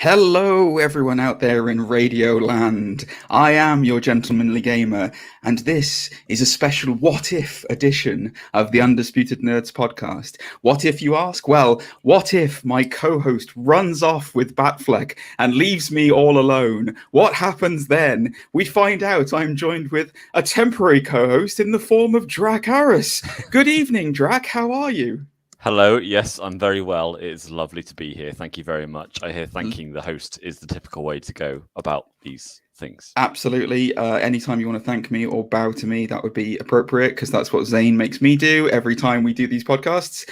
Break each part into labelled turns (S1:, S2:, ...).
S1: Hello, everyone out there in Radio Land. I am your gentlemanly gamer, and this is a special What If edition of the Undisputed Nerds Podcast. What if, you ask? Well, what if my co-host runs off with Batfleck and leaves me all alone? What happens then? We find out. I'm joined with a temporary co-host in the form of Drac Harris. Good evening, Drac. How are you?
S2: Hello, yes, I'm very well. It's lovely to be here. Thank you very much. I hear thanking the host is the typical way to go about these things.
S1: Absolutely. Anytime you want to thank me or bow to me, that would be appropriate, because that's what Zane makes me do every time we do these podcasts.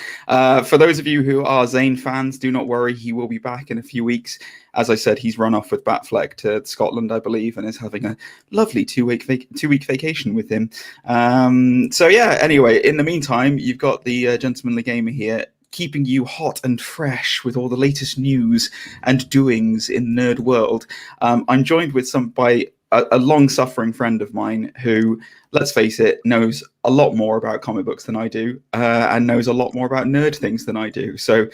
S1: For those of you who are Zane fans, do not worry. He will be back in a few weeks. As I said, he's run off with Batfleck to Scotland, I believe, and is having a lovely two-week vacation with him. So yeah, anyway, in the meantime, you've got the gentlemanly gamer here, keeping you hot and fresh with all the latest news and doings in nerd world. I'm joined with by a long-suffering friend of mine who, let's face it, knows a lot more about comic books than I do, and knows a lot more about nerd things than I do. So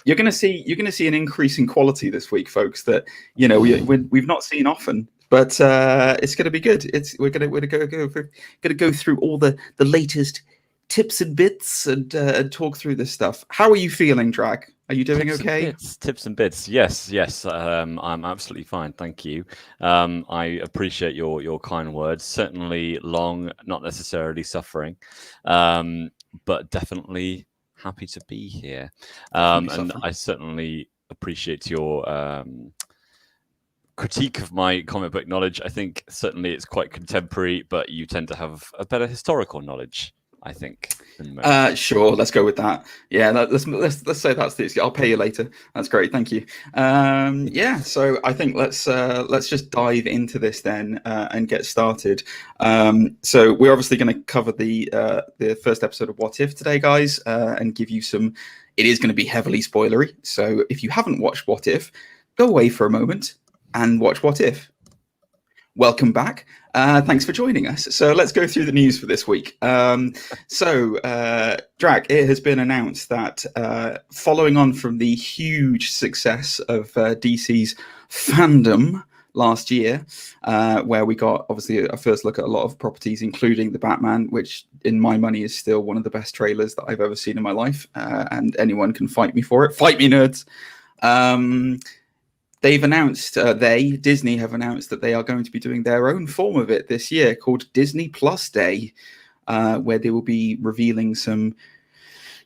S1: you're going to see an increase in quality this week, folks, that we've not seen often. But it's going to be good. We're going to go through all the latest tips and bits and talk through this stuff. How are you feeling, Drac? Are you doing okay?
S2: Tips and bits. Yes. I'm absolutely fine. Thank you. I appreciate your kind words. Certainly long, not necessarily suffering, but definitely happy to be here. And I certainly appreciate your critique of my comic book knowledge. I think certainly it's quite contemporary, but you tend to have a better historical knowledge, I think.
S1: Sure, let's go with that. Yeah, let's say that's the. I'll pay you later. That's great, thank you. Yeah, so I think let's just dive into this then and get started. So we're obviously going to cover the first episode of What If today, guys, and give you some. It is going to be heavily spoilery, so if you haven't watched What If, go away for a moment and watch What If. Welcome back. Thanks for joining us. So let's go through the news for this week. Drac, it has been announced that following on from the huge success of DC's fandom last year, where we got obviously a first look at a lot of properties, including the Batman, which in my money is still one of the best trailers that I've ever seen in my life, and anyone can fight me for it. Fight me, nerds. They've announced, Disney have announced that they are going to be doing their own form of it this year called Disney Plus Day, where they will be revealing some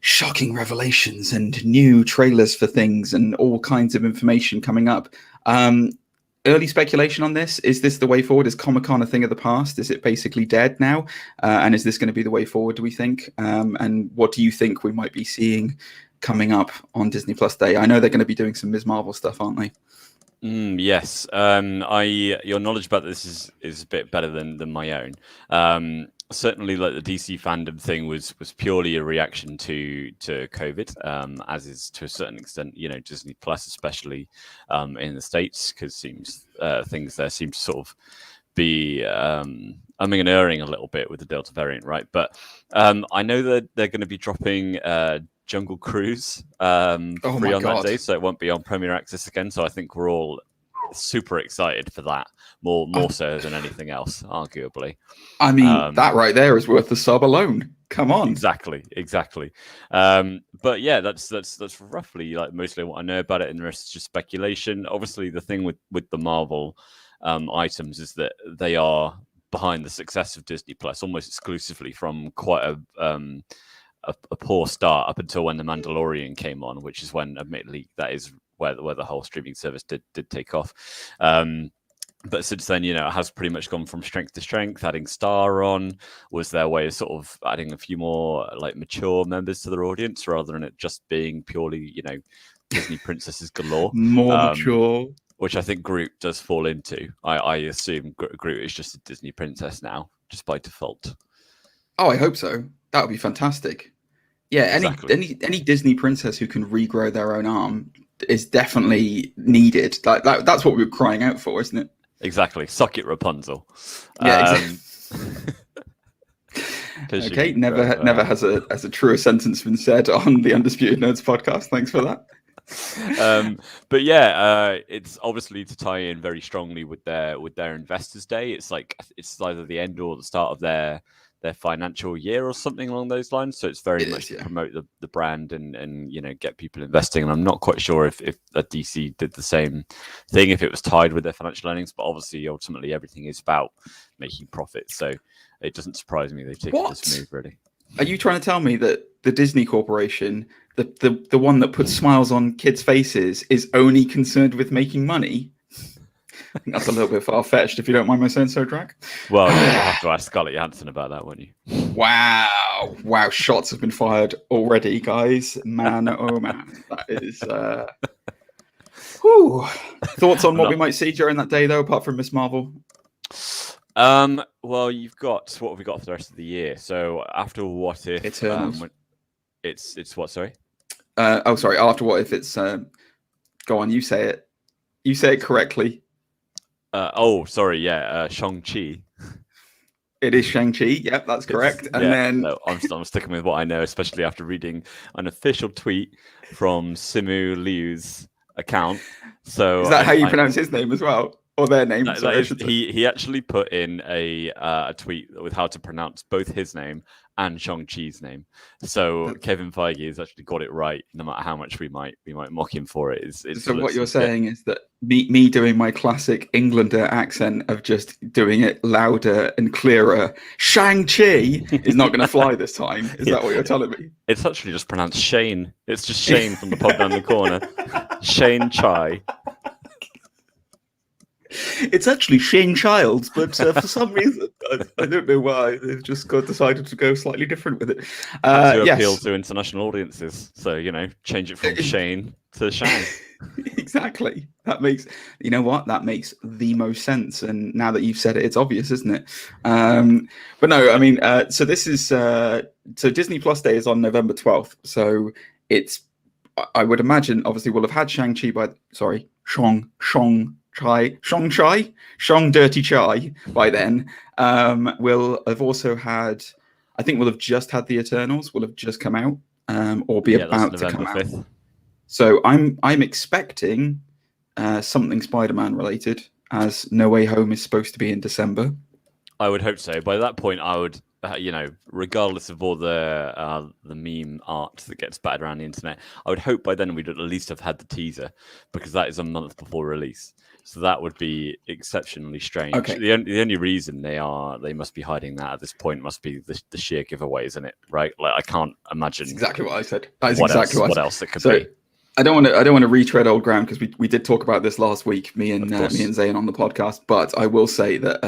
S1: shocking revelations and new trailers for things and all kinds of information coming up. Early speculation on this. Is this the way forward? Is Comic-Con a thing of the past? Is it basically dead now? And is this going to be the way forward, do we think? And what do you think we might be seeing coming up on Disney Plus Day? I know they're going to be doing some Ms. Marvel stuff, aren't they?
S2: Yes. Your knowledge about this is a bit better than my own. Certainly, like the DC fandom thing was purely a reaction to COVID, as is to a certain extent, Disney Plus, especially in the States, because things there seem to sort of be umming and erring a little bit with the Delta variant, right? But I know that they're going to be dropping Jungle Cruise free on that day, so it won't be on Premier Access again. So I think we're all super excited for that, more so than anything else, arguably.
S1: I mean, that right there is worth the sub alone. Come on.
S2: Exactly. But yeah, that's roughly like mostly what I know about it, and the rest is just speculation. Obviously, the thing with the Marvel items is that they are behind the success of Disney Plus almost exclusively from quite a poor start up until when The Mandalorian came on, which is when, admittedly, that is where the whole streaming service did take off. But since then, it has pretty much gone from strength to strength. Adding Star on was their way of sort of adding a few more like mature members to their audience, rather than it just being purely, Disney princesses galore.
S1: More mature.
S2: Which I think Groot does fall into. I assume Groot is just a Disney princess now, just by default.
S1: Oh, I hope so. That would be fantastic. Yeah, exactly. any Disney princess who can regrow their own arm is definitely needed. That's what we were crying out for, isn't it?
S2: Exactly. Suck it, Rapunzel.
S1: Yeah, exactly. Okay, never has a truer sentence been said on the Undisputed Nerds podcast. Thanks for that.
S2: But yeah, it's obviously to tie in very strongly with their Investors Day. It's like it's either the end or the start of their financial year or something along those lines. So it's very much to promote the brand and get people investing. And I'm not quite sure if a DC did the same thing, if it was tied with their financial earnings. But obviously, ultimately, everything is about making profits. So it doesn't surprise me they've taken this move, really.
S1: Are you trying to tell me that the Disney Corporation, the one that puts smiles on kids' faces, is only concerned with making money? I think that's a little bit far-fetched, if you don't mind my saying so, Drag.
S2: Well, you'll have to ask Scarlett Johansson about that, won't you?
S1: Wow, shots have been fired already, guys. Man, oh man. That is... Thoughts on what we might see during that day, though, apart from Miss Marvel?
S2: Well, you've got... What have we got for the rest of the year? So, after What If...
S1: Eternals.
S2: It's what, sorry?
S1: Sorry, after What If it's... Go on, you say it. You say it correctly.
S2: Shang-Chi.
S1: It is Shang-Chi. Yep, that's correct.
S2: I'm sticking with what I know, especially after reading an official tweet from Simu Liu's account. So
S1: is that how you pronounce his name as well? Or their name?
S2: He actually put in a tweet with how to pronounce both his name and Shang-Chi's name. So Kevin Feige has actually got it right, no matter how much we might mock him for it.
S1: So what you're saying is that me doing my classic Englander accent of just doing it louder and clearer, Shang-Chi, is not going to fly this time. Is that what you're telling me?
S2: It's actually just pronounced Shane. It's just Shane from the pub down the corner. Shane Chai.
S1: It's actually Shane Childs, but for some reason, I don't know why, they've just decided to go slightly different with it.
S2: To appeal to international audiences. So, change it from Shane to Shane.
S1: Exactly. That makes, that makes the most sense. And now that you've said it, it's obvious, isn't it? But no, I mean, so this is, so Disney Plus Day is on November 12th. So it's, I would imagine, obviously, we'll have had Shang-Chi Shang Dirty Chai by then. We'll have also had, I think we'll have just had the Eternals, will have just come out, or be about to come 5th. Out. So I'm expecting something Spider-Man related, as No Way Home is supposed to be in December.
S2: I would hope so. By that point, I would, regardless of all the meme art that gets battered around the internet, I would hope by then we'd at least have had the teaser, because that is a month before release. So that would be exceptionally strange.
S1: Okay.
S2: The only reason they must be hiding that at this point must be the sheer giveaway, isn't it? Right? Like, I can't imagine.
S1: That's exactly what I said.
S2: What else it could be.
S1: I don't want to retread old ground, because we did talk about this last week, me and Zane on the podcast. But I will say that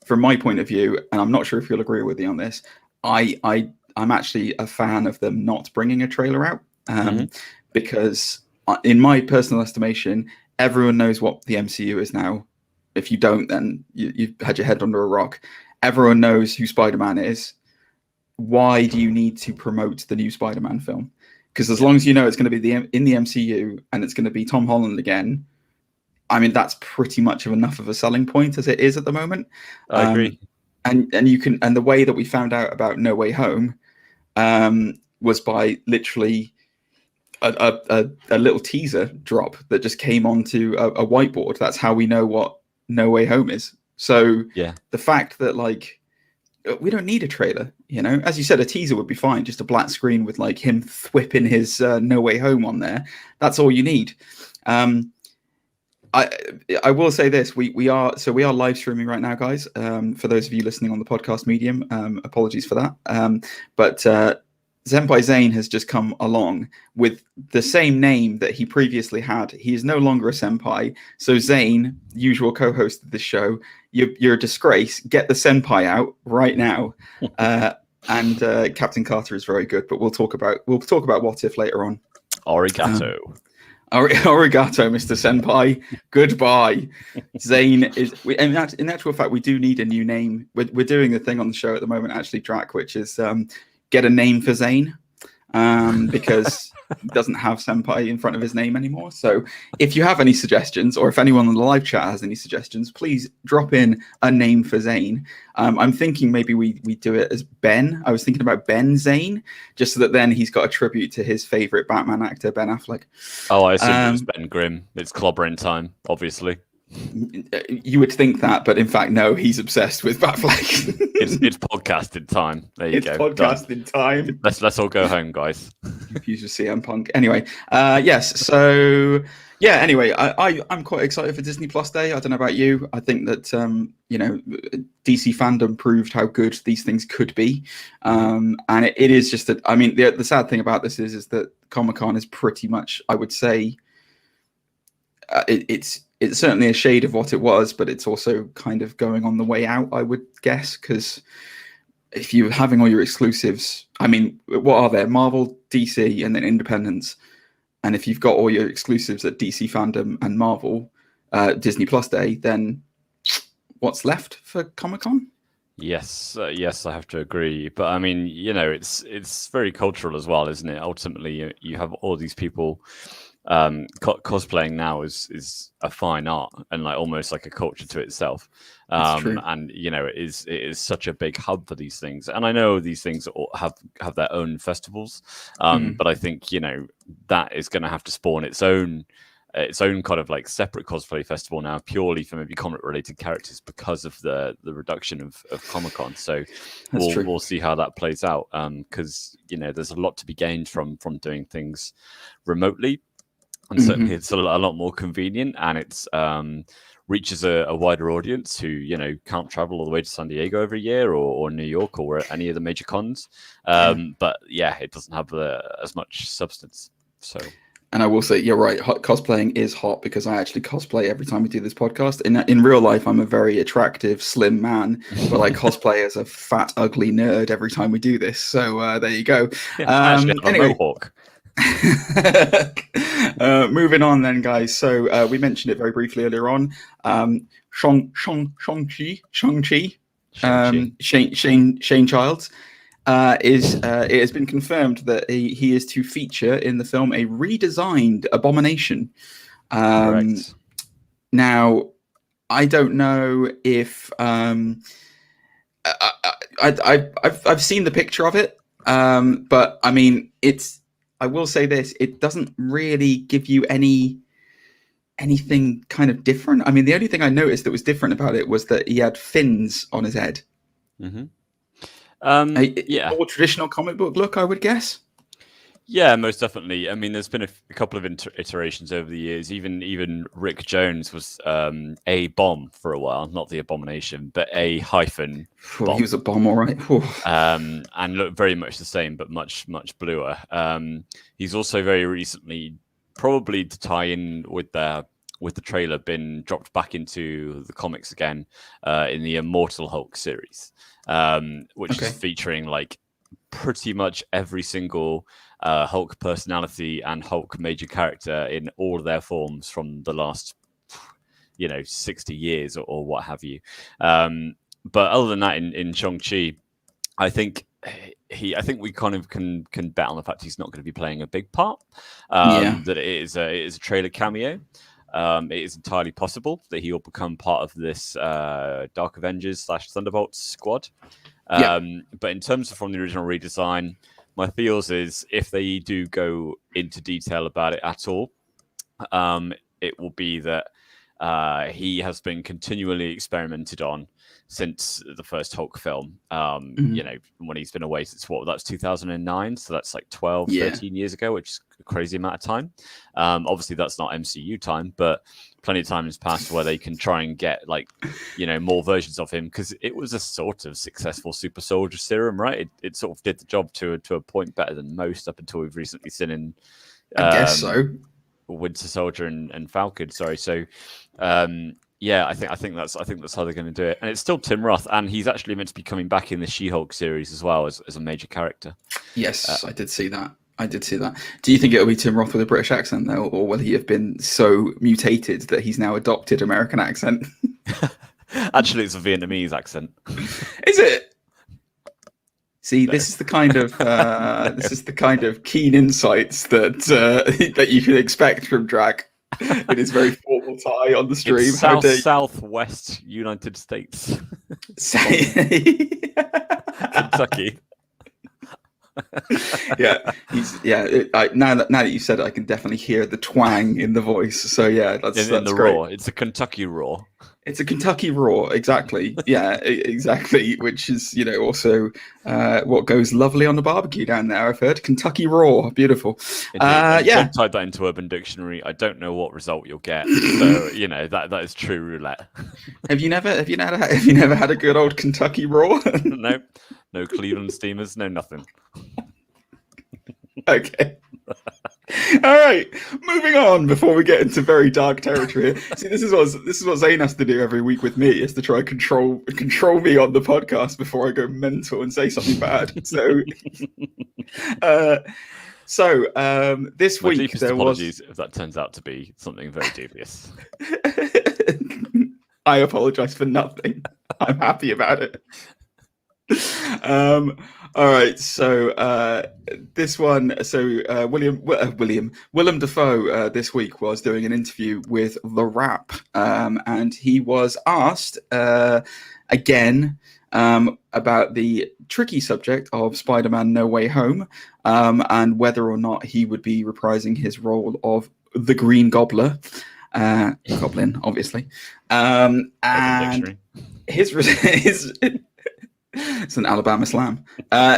S1: from my point of view, and I'm not sure if you'll agree with me on this, I'm actually a fan of them not bringing a trailer out, because in my personal estimation, everyone knows what the MCU is now. If you don't, then you've had your head under a rock. Everyone knows who Spider-Man is. Why do you need to promote the new Spider-Man film? Because as long as you know it's going to be in the MCU and it's going to be Tom Holland again, I mean, that's pretty much enough of a selling point as it is at the moment.
S2: I agree.
S1: And the way that we found out about No Way Home was by literally a little teaser drop that just came onto a whiteboard. That's how we know what No Way Home is. So the fact that, like, we don't need a trailer, as you said, a teaser would be fine. Just a black screen with like him thwipping his No Way Home on there. That's all you need. I will say this: we are live streaming right now, guys. For those of you listening on the podcast medium, apologies for that. But Senpai Zane has just come along with the same name that he previously had. He is no longer a senpai. So Zane, usual co-host of this show, you're a disgrace. Get the senpai out right now. And Captain Carter is very good, but we'll talk about What If later on.
S2: Arigato.
S1: Arigato, Mr. Senpai. Goodbye. Zane is. In actual fact, we do need a new name. We're doing a thing on the show at the moment, actually, Drac, which is get a name for Zane. because he doesn't have senpai in front of his name anymore. So if you have any suggestions, or if anyone on the live chat has any suggestions, please drop in a name for Zane. I'm thinking maybe we do it as Ben. I was thinking about Ben Zane, just so that then he's got a tribute to his favorite Batman actor, Ben Affleck.
S2: Oh, I assume it was Ben Grimm. It's clobbering time, obviously.
S1: You would think that, but in fact, no, he's obsessed with Batfleck.
S2: it's podcasted time. There you go.
S1: It's podcasted time.
S2: Let's all go home, guys.
S1: Confused with CM Punk. Anyway, yes. So yeah. Anyway, I'm quite excited for Disney Plus Day. I don't know about you. I think that DC fandom proved how good these things could be, and it is just that. I mean, the sad thing about this is that Comic-Con is pretty much, I would say, it's certainly a shade of what it was, but it's also kind of going on the way out, I would guess, because if you're having all your exclusives, I mean, what are there? Marvel, DC, and then independents. And if you've got all your exclusives at DC Fandom and Marvel, Disney Plus Day, then what's left for Comic-Con?
S2: Yes, yes, I have to agree. But I mean, it's very cultural as well, isn't it? Ultimately, you have all these people. Cosplaying now is a fine art and like almost like a culture to itself, and it is such a big hub for these things. And I know these things have their own festivals, but I think that is going to have to spawn its own kind of like separate cosplay festival now, purely for maybe comic related characters because of the reduction of Comic-Con. So we'll see how that plays out, because there's a lot to be gained from doing things remotely. And certainly it's a lot more convenient, and it's reaches a wider audience who can't travel all the way to San Diego every year or New York or any of the major cons. But yeah, it doesn't have as much substance. So.
S1: And I will say, you're right. Cosplaying is hot because I actually cosplay every time we do this podcast. In real life, I'm a very attractive, slim man, but I cosplay as a fat, ugly nerd every time we do this. So there you go.
S2: Yeah, anyway. Mohawk.
S1: Moving on then, guys. So we mentioned it very briefly earlier on. Shang-Chi, Shane Childs, it has been confirmed that he is to feature in the film a redesigned Abomination.
S2: Correct.
S1: Now, I don't know if I've seen the picture of it, but I mean I will say this: it doesn't really give you anything kind of different. I mean, the only thing I noticed that was different about it was that he had fins on his head.
S2: Mm-hmm.
S1: More traditional comic book look, I would guess.
S2: Yeah, most definitely. I mean, there's been a couple of iterations over the years. Even Rick Jones was a bomb for a while, not the Abomination, but a hyphen.
S1: Bomb. He was a bomb, all right.
S2: And looked very much the same, but much bluer. He's also very recently, probably to tie in with the trailer, been dropped back into the comics again in the Immortal Hulk series, which is featuring like pretty much every single Hulk personality and Hulk major character in all of their forms from the last 60 years or what have you. But other than that, in Shang-Chi, I think we kind of can bet on the fact he's not going to be playing a big part. That it is a trailer cameo. It is entirely possible that he will become part of this Dark Avengers / Thunderbolts squad. But in terms of from the original redesign, my feels is if they do go into detail about it at all, it will be that he has been continually experimented on since the first Hulk film. When he's been away since that's 2009, so that's like 13 years ago, which is a crazy amount of time. Obviously that's not MCU time, but plenty of time has passed where they can try and get more versions of him, because it was a sort of successful super soldier serum, right? It sort of did the job to a point better than most up until we've recently seen in
S1: I guess so.
S2: Winter Soldier and Falcon. Sorry. So I think that's how they're going to do it. And it's still Tim Roth, and he's actually meant to be coming back in the She-Hulk series as well as a major character.
S1: Yes, I did see that. Do you think it'll be Tim Roth with a British accent, though, or will he have been so mutated that he's now adopted American accent?
S2: Actually, it's a Vietnamese accent.
S1: Is it? See, this is the kind of keen insights that that you can expect from Drac. With his very formal tie on the stream.
S2: It's southwest United States. Kentucky.
S1: Now that you said it, I can definitely hear the twang in the voice. So yeah, that's
S2: the
S1: great.
S2: roar. It's a Kentucky roar.
S1: It's a Kentucky roar, exactly. Yeah, exactly. Which is, also what goes lovely on the barbecue down there. I've heard Kentucky roar, beautiful.
S2: Don't type that into Urban Dictionary. I don't know what result you'll get. So that is true roulette.
S1: Have you never had a good old Kentucky roar?
S2: No Cleveland Steamers, no nothing.
S1: Okay. All right, moving on before we get into very dark territory. See, this is what Zane has to do every week with me, is to try and control me on the podcast before I go mental and say something bad. So, this
S2: My
S1: week
S2: deepest
S1: there
S2: apologies if that turns out to be something very dubious.
S1: I apologize for nothing. I'm happy about it. All right, so this one, Willem Dafoe this week was doing an interview with The Wrap, and he was asked again about the tricky subject of Spider-Man No Way Home, and whether or not he would be reprising his role of the Green Goblin, obviously, and his it's an Alabama slam.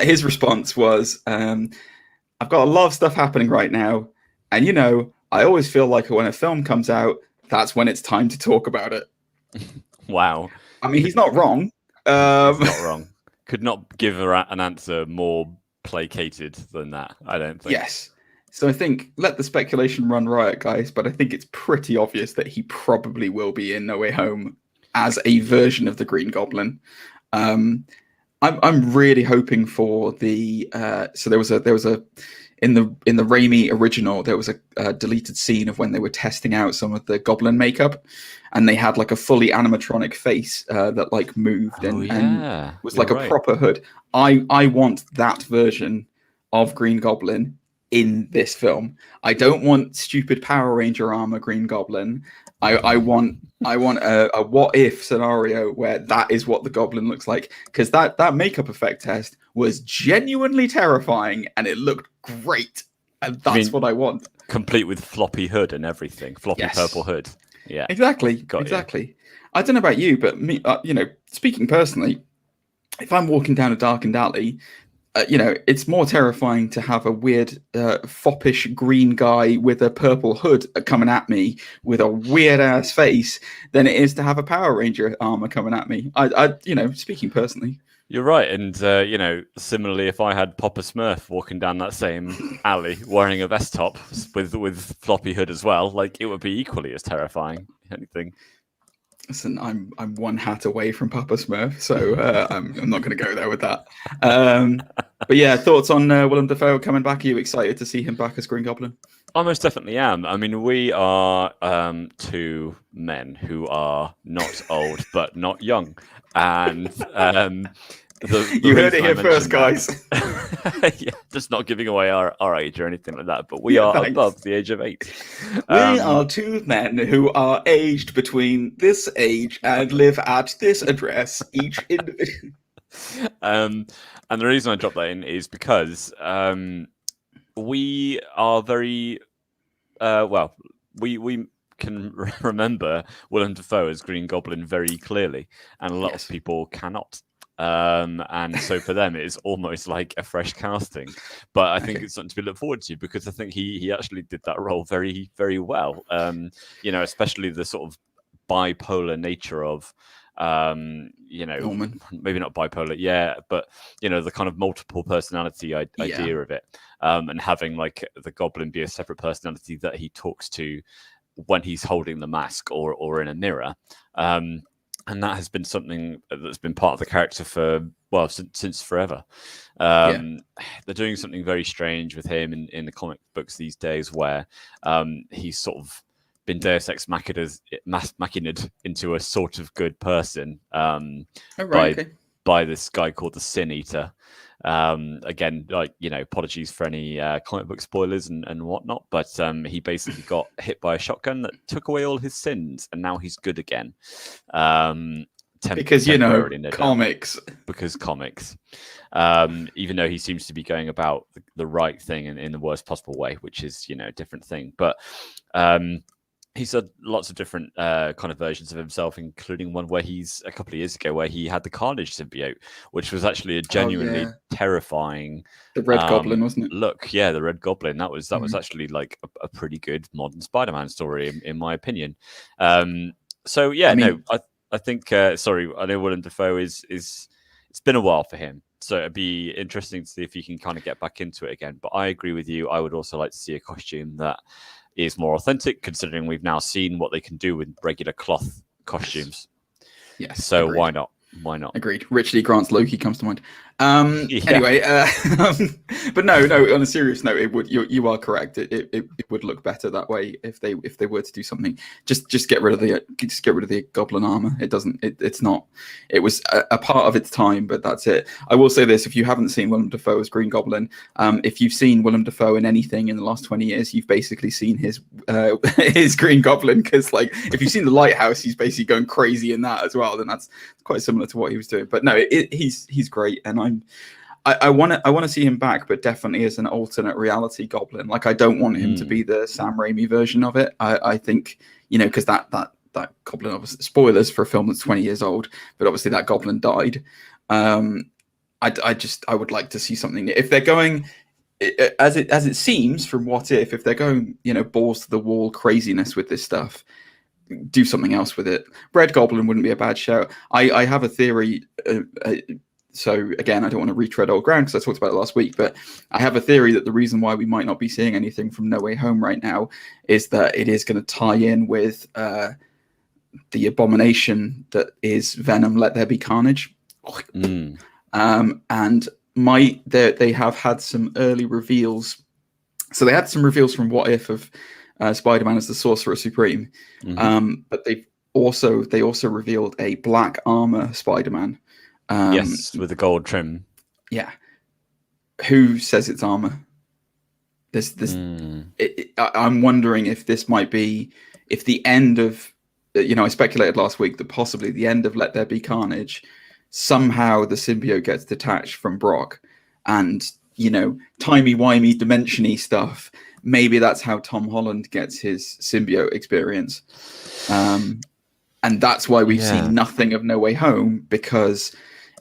S1: His response was, I've got a lot of stuff happening right now, and I always feel like when a film comes out, that's when it's time to talk about it.
S2: Wow.
S1: I mean, he's not wrong.
S2: He's not wrong. Could not give an answer more placated than that, I don't think.
S1: Yes. So I think let the speculation run riot, guys, but I think it's pretty obvious that he probably will be in No Way Home as a version of the Green Goblin. I'm really hoping for the so there was a in the Raimi original, there was a deleted scene of when they were testing out some of the Goblin makeup, and they had like a fully animatronic face that like moved and was like a proper hood. I want that version of Green Goblin in this film. I don't want stupid Power Ranger armor Green Goblin. I want a what if scenario where that is what the Goblin looks like, because that makeup effect test was genuinely terrifying and it looked great, and that's what I want.
S2: Complete with floppy hood and everything, purple hood. Yeah,
S1: exactly. I don't know about you, but me, speaking personally, if I'm walking down a darkened alley, it's more terrifying to have a weird, foppish green guy with a purple hood coming at me with a weird ass face than it is to have a Power Ranger armor coming at me. I speaking personally.
S2: You're right, and similarly, if I had Papa Smurf walking down that same alley wearing a vest top with floppy hood as well, like it would be equally as terrifying. Anything.
S1: Listen, I'm one hat away from Papa Smurf, so I'm not going to go there with that. But yeah, thoughts on Willem Dafoe coming back? Are you excited to see him back as Green Goblin?
S2: I most definitely am. I mean, we are two men who are not old but not young, and
S1: you heard it here first, guys.
S2: Yeah, just not giving away our age or anything like that, but we are above the age of 8.
S1: We are two men who are aged between this age and live at this address, each individual.
S2: And the reason I dropped that in is because we are very we can remember Willem Dafoe as Green Goblin very clearly, and a lot of people cannot. And so for them, it is almost like a fresh casting. But I think it's something to be looked forward to, because I think he actually did that role very, very well. Especially the sort of bipolar nature of,
S1: Norman.
S2: Maybe not bipolar, but the kind of multiple personality idea of it, and having like the Goblin be a separate personality that he talks to when he's holding the mask or in a mirror. And that has been something that's been part of the character for, since forever. They're doing something very strange with him in the comic books these days, where he's sort of been Deus Ex Machina'd into a sort of good person by this guy called the Sin Eater. Again, like, apologies for any comic book spoilers and whatnot, but he basically got hit by a shotgun that took away all his sins, and now he's good again.
S1: Because
S2: temporarily, no doubt.
S1: Comics.
S2: Because comics. Even though he seems to be going about the right thing in the worst possible way, which is, a different thing. But he's had lots of different kind of versions of himself, including one where a couple of years ago, where he had the Carnage symbiote, which was actually a genuinely terrifying.
S1: The Red Goblin, wasn't it?
S2: Look, yeah, the Red Goblin. That was actually like a pretty good modern Spider-Man story, in my opinion. So yeah, I think. Sorry, I know Willem Dafoe is. It's been a while for him, so it'd be interesting to see if he can kind of get back into it again. But I agree with you. I would also like to see a costume that is more authentic, considering we've now seen what they can do with regular cloth costumes.
S1: Yes.
S2: So
S1: agreed.
S2: why not? Why not?
S1: Agreed. Richard E. Grant's Loki comes to mind. Anyway, but no. On a serious note, it would. You are correct. It would look better that way if they were to do something. Just get rid of the goblin armor. It doesn't. It's not. It was a part of its time, but that's it. I will say this: if you haven't seen Willem Dafoe as Green Goblin, if you've seen Willem Dafoe in anything in the last 20 years, you've basically seen his Green Goblin. Because like, if you've seen The Lighthouse, he's basically going crazy in that as well. Then that's quite similar to what he was doing. But no, he's great, and I want to see him back, but definitely as an alternate reality Goblin. Like, I don't want him to be the Sam Raimi version of it. I think, because that Goblin, obviously, spoilers for a film that's 20 years old, but obviously that Goblin died. I would like to see something. If they're going as it seems from What If they're going balls to the wall craziness with this stuff, do something else with it. Red Goblin wouldn't be a bad shout. I have a theory. So again, I don't want to retread old ground because I talked about it last week, but I have a theory that the reason why we might not be seeing anything from No Way Home right now is that it is going to tie in with the abomination that is Venom. Let There Be Carnage. And they have had some early reveals. So they had some reveals from What If of Spider-Man as the Sorcerer Supreme, but they also revealed a black armor Spider-Man.
S2: Yes, with the gold trim. Yeah.
S1: Who says it's armor? I'm wondering if this might be the end of. I speculated last week that possibly the end of Let There Be Carnage. Somehow the symbiote gets detached from Brock, and timey-wimey, dimension-y stuff. Maybe that's how Tom Holland gets his symbiote experience. And that's why we've seen nothing of No Way Home, because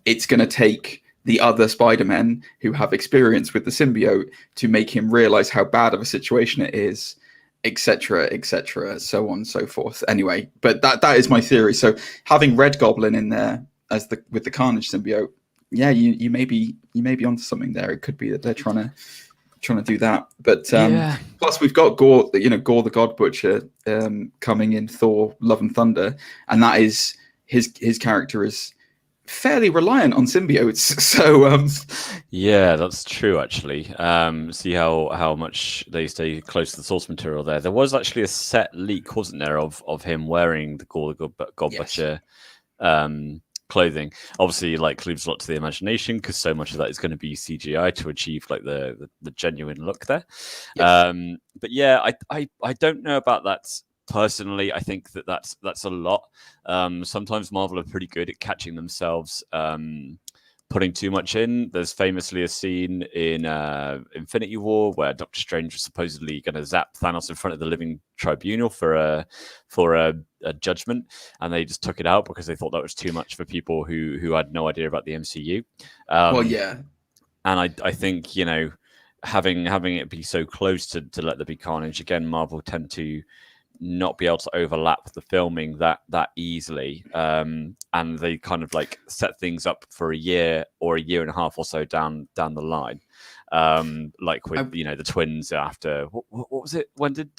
S1: it's going to take the other Spider-Men who have experience with the symbiote to make him realize how bad of a situation it is, etc., so on and so forth. Anyway, but that is my theory. So having Red Goblin in there with the Carnage symbiote, you may be onto something there. It could be that they're trying to do that. But plus we've got Gore the God Butcher coming in Thor Love and Thunder, and that is his character is fairly reliant on symbiotes. So
S2: that's true actually. See how much they stay close to the source material there. There was actually a set leak, wasn't there, of him wearing the Gore the God Butcher clothing. Obviously, like, leaves a lot to the imagination, because so much of that is going to be CGI to achieve like the genuine look there. But yeah, I don't know about that personally. I think that's a lot. Sometimes Marvel are pretty good at catching themselves putting too much in. There's famously a scene in Infinity War where Doctor Strange was supposedly going to zap Thanos in front of the Living Tribunal for a judgment, and they just took it out because they thought that was too much for people who had no idea about the MCU. And I think having it be so close to Let There Be Carnage, again, Marvel tend to not be able to overlap the filming that easily, and they kind of like set things up for a year or a year and a half or so down the line, like with the twins after what was it? When did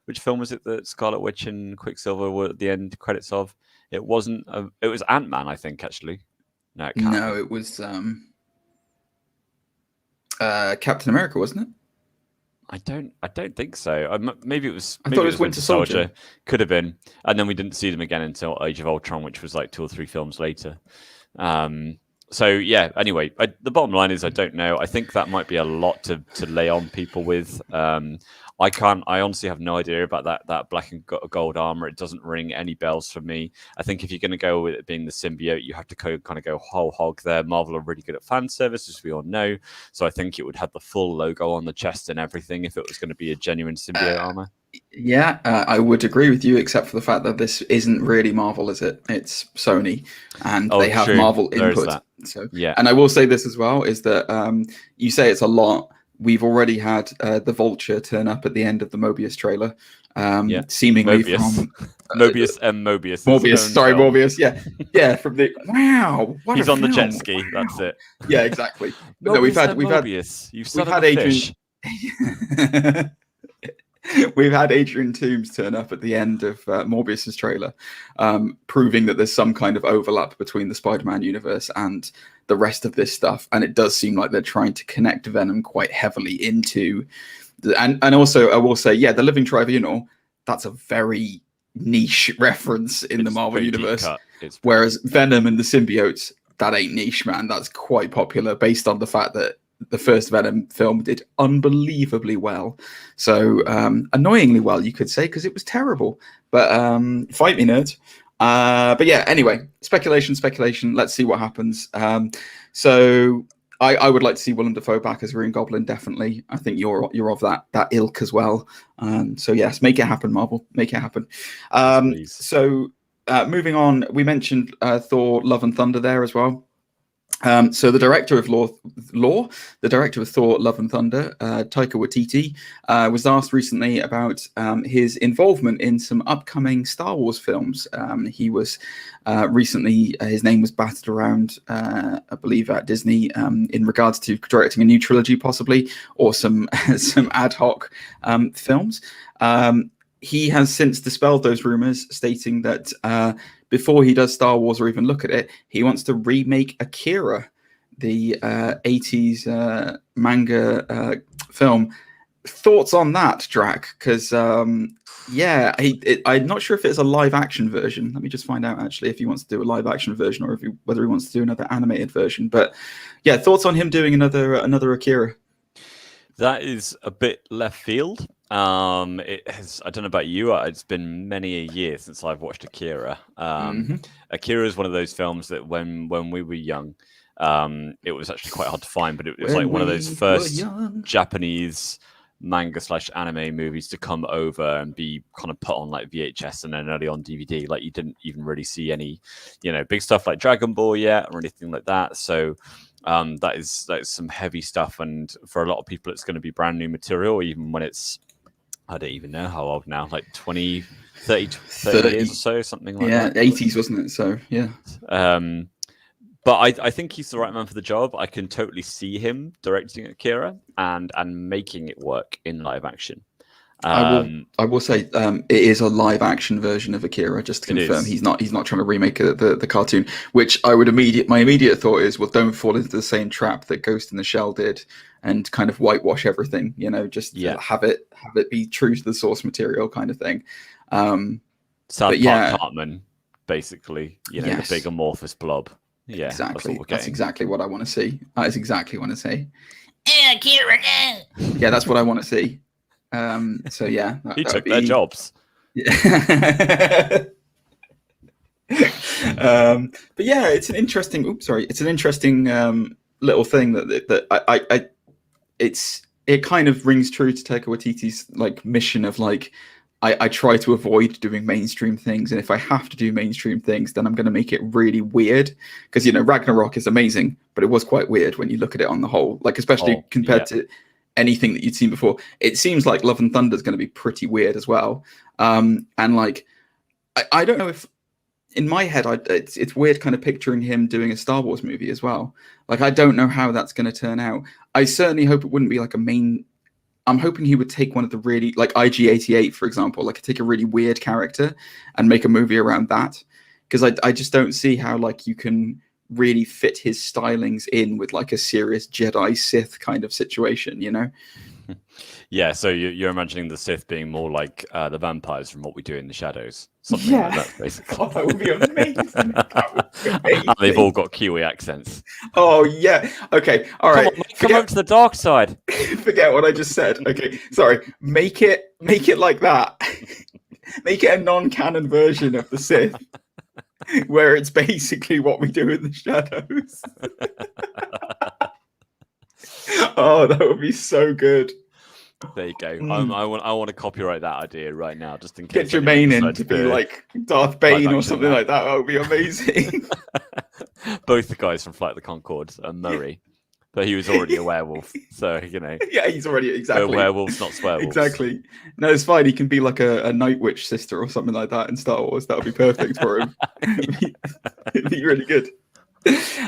S2: which film was it that Scarlet Witch and Quicksilver were at the end credits of? It wasn't. It was Ant-Man, I think, actually. No,
S1: it was Captain America, wasn't it?
S2: I don't think so. Maybe it was.
S1: I thought it was Winter Soldier.
S2: Could have been. And then we didn't see them again until Age of Ultron, which was like 2 or 3 films later. So yeah. Anyway, the bottom line is I don't know. I think that might be a lot to lay on people with. I can't. I honestly have no idea about that black and gold armor. It doesn't ring any bells for me. I think if you're going to go with it being the symbiote, you have to kind of go whole hog there. Marvel are really good at fan service, as we all know. So I think it would have the full logo on the chest and everything if it was going to be a genuine symbiote armor.
S1: Yeah, I would agree with you, except for the fact that this isn't really Marvel, is it? It's Sony, and they have
S2: true.
S1: Marvel
S2: There is
S1: input.
S2: that.
S1: So
S2: yeah,
S1: and I will say this as well: is that you say it's a lot. We've already had the Vulture turn up at the end of the Mobius trailer, seemingly
S2: Mobius.
S1: from
S2: Mobius and Mobius.
S1: Mobius. Yeah, from the what
S2: he's
S1: a
S2: on the jet
S1: film.
S2: ski.
S1: Wow.
S2: That's it.
S1: Yeah, exactly. But
S2: Mobius
S1: no, we've had
S2: Mobius. You've
S1: had Adrian. We've had Adrian Toomes turn up at the end of Morbius's trailer, proving that there's some kind of overlap between the Spider-Man universe and the rest of this stuff. And it does seem like they're trying to connect Venom quite heavily into... And also, I will say, the Living Tribunal, that's a very niche reference in the Marvel universe. Whereas Venom and the symbiotes, that ain't niche, man. That's quite popular based on the fact that the first Venom film did unbelievably well. So annoyingly well, you could say, because it was terrible. But fight me, nerds. But yeah, anyway, speculation. Let's see what happens. So I would like to see Willem Dafoe back as Green Goblin, definitely. I think you're of that ilk as well. So yes, make it happen, Marvel. Make it happen. So moving on, we mentioned Thor: Love and Thunder there as well. So the director of the director of Thor: Love and Thunder, Taika Waititi, was asked recently about his involvement in some upcoming Star Wars films. He was recently, his name was battered around, I believe, at Disney in regards to directing a new trilogy, possibly, or some ad hoc films. He has since dispelled those rumors, stating that before he does Star Wars or even look at it, he wants to remake Akira, the 80s manga film. Thoughts on that, Drac? Because, I'm not sure if it's a live-action version. Let me just find out, actually, if he wants to do a live-action version or whether he wants to do another animated version. But, yeah, thoughts on him doing another Akira?
S2: That is a bit left field. It has. I don't know about you. It's been many a year since I've watched Akira. Akira is one of those films that when we were young, it was actually quite hard to find. But it was like one of those first Japanese manga/anime movies to come over and be kind of put on like VHS and then early on DVD. Like you didn't even really see any, big stuff like Dragon Ball yet or anything like that. So. That is some heavy stuff, and for a lot of people it's going to be brand new material, even when it's, I don't even know how old now, like 20, 30 years or so, something like that.
S1: Yeah, 80s, wasn't it? So, yeah.
S2: But I think he's the right man for the job. I can totally see him directing Akira and making it work in live action.
S1: I will say it is a live action version of Akira, just to confirm. He's not trying to remake the cartoon, which my immediate thought is, well, don't fall into the same trap that Ghost in the Shell did and kind of whitewash everything, have it be true to the source material kind of thing.
S2: South Park Cartman, basically, the big amorphous blob. Yeah,
S1: exactly. That's exactly what I want to see. That is exactly what I want to see. Akira. Yeah, that's what I want to see. So yeah,
S2: he took their jobs.
S1: Yeah. But yeah, it's an interesting. Little thing that it kind of rings true to Taika Waititi's like mission of like I try to avoid doing mainstream things, and if I have to do mainstream things, then I'm going to make it really weird. Because Ragnarok is amazing, but it was quite weird when you look at it on the whole, like especially compared to anything that you'd seen before. It seems like Love and Thunder is going to be pretty weird as well. And like, I don't know if in my head, it's weird kind of picturing him doing a Star Wars movie as well. Like, I don't know how that's going to turn out. I certainly hope it wouldn't be like I'm hoping he would take one of the really, like IG-88, for example, like take a really weird character and make a movie around that. Because I just don't see how like you can really fit his stylings in with like a serious Jedi Sith kind of situation,
S2: Yeah, so you're imagining the Sith being more like the vampires from What We Do in the Shadows. Something like that, basically.
S1: Oh, that would be amazing. That would be amazing.
S2: And they've all got Kiwi accents.
S1: Oh yeah. Okay. All right.
S2: Come over to the dark side.
S1: Forget what I just said. Okay. Sorry. Make it like that. Make it a non-canon version of the Sith, where it's basically what we do in the shadows. Oh, that would be so good.
S2: There you go. I want to copyright that idea right now, just in case.
S1: Get Jermaine in to be like Darth Bane or something like that. That would be amazing.
S2: Both the guys from Flight of the Conchords and Murray, but he was already a werewolf, so
S1: Yeah, he's already exactly
S2: werewolves, not swearwolves.
S1: Exactly. No, it's fine. He can be like a Night Witch sister or something like that in Star Wars. That would be perfect for him. It'd be really good.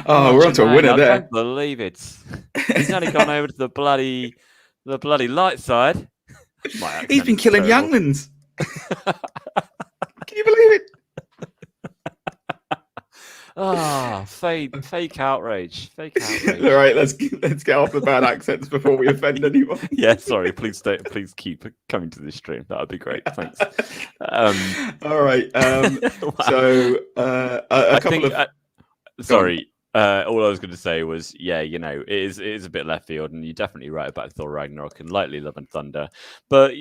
S1: Oh, we're on to a winner there.
S2: I can't believe it. He's only gone over to the bloody light side.
S1: He's been killing younglings. Can you believe it?
S2: Fake outrage.
S1: All right, let's get off the bad accents before we offend anyone.
S2: Yeah, sorry. Please keep coming to this stream. That would be great. Thanks.
S1: All right. Wow. So a couple of.
S2: Sorry. All I was going to say was, yeah, it is a bit left field, and you're definitely right about Thor Ragnarok and lightly Love and Thunder. But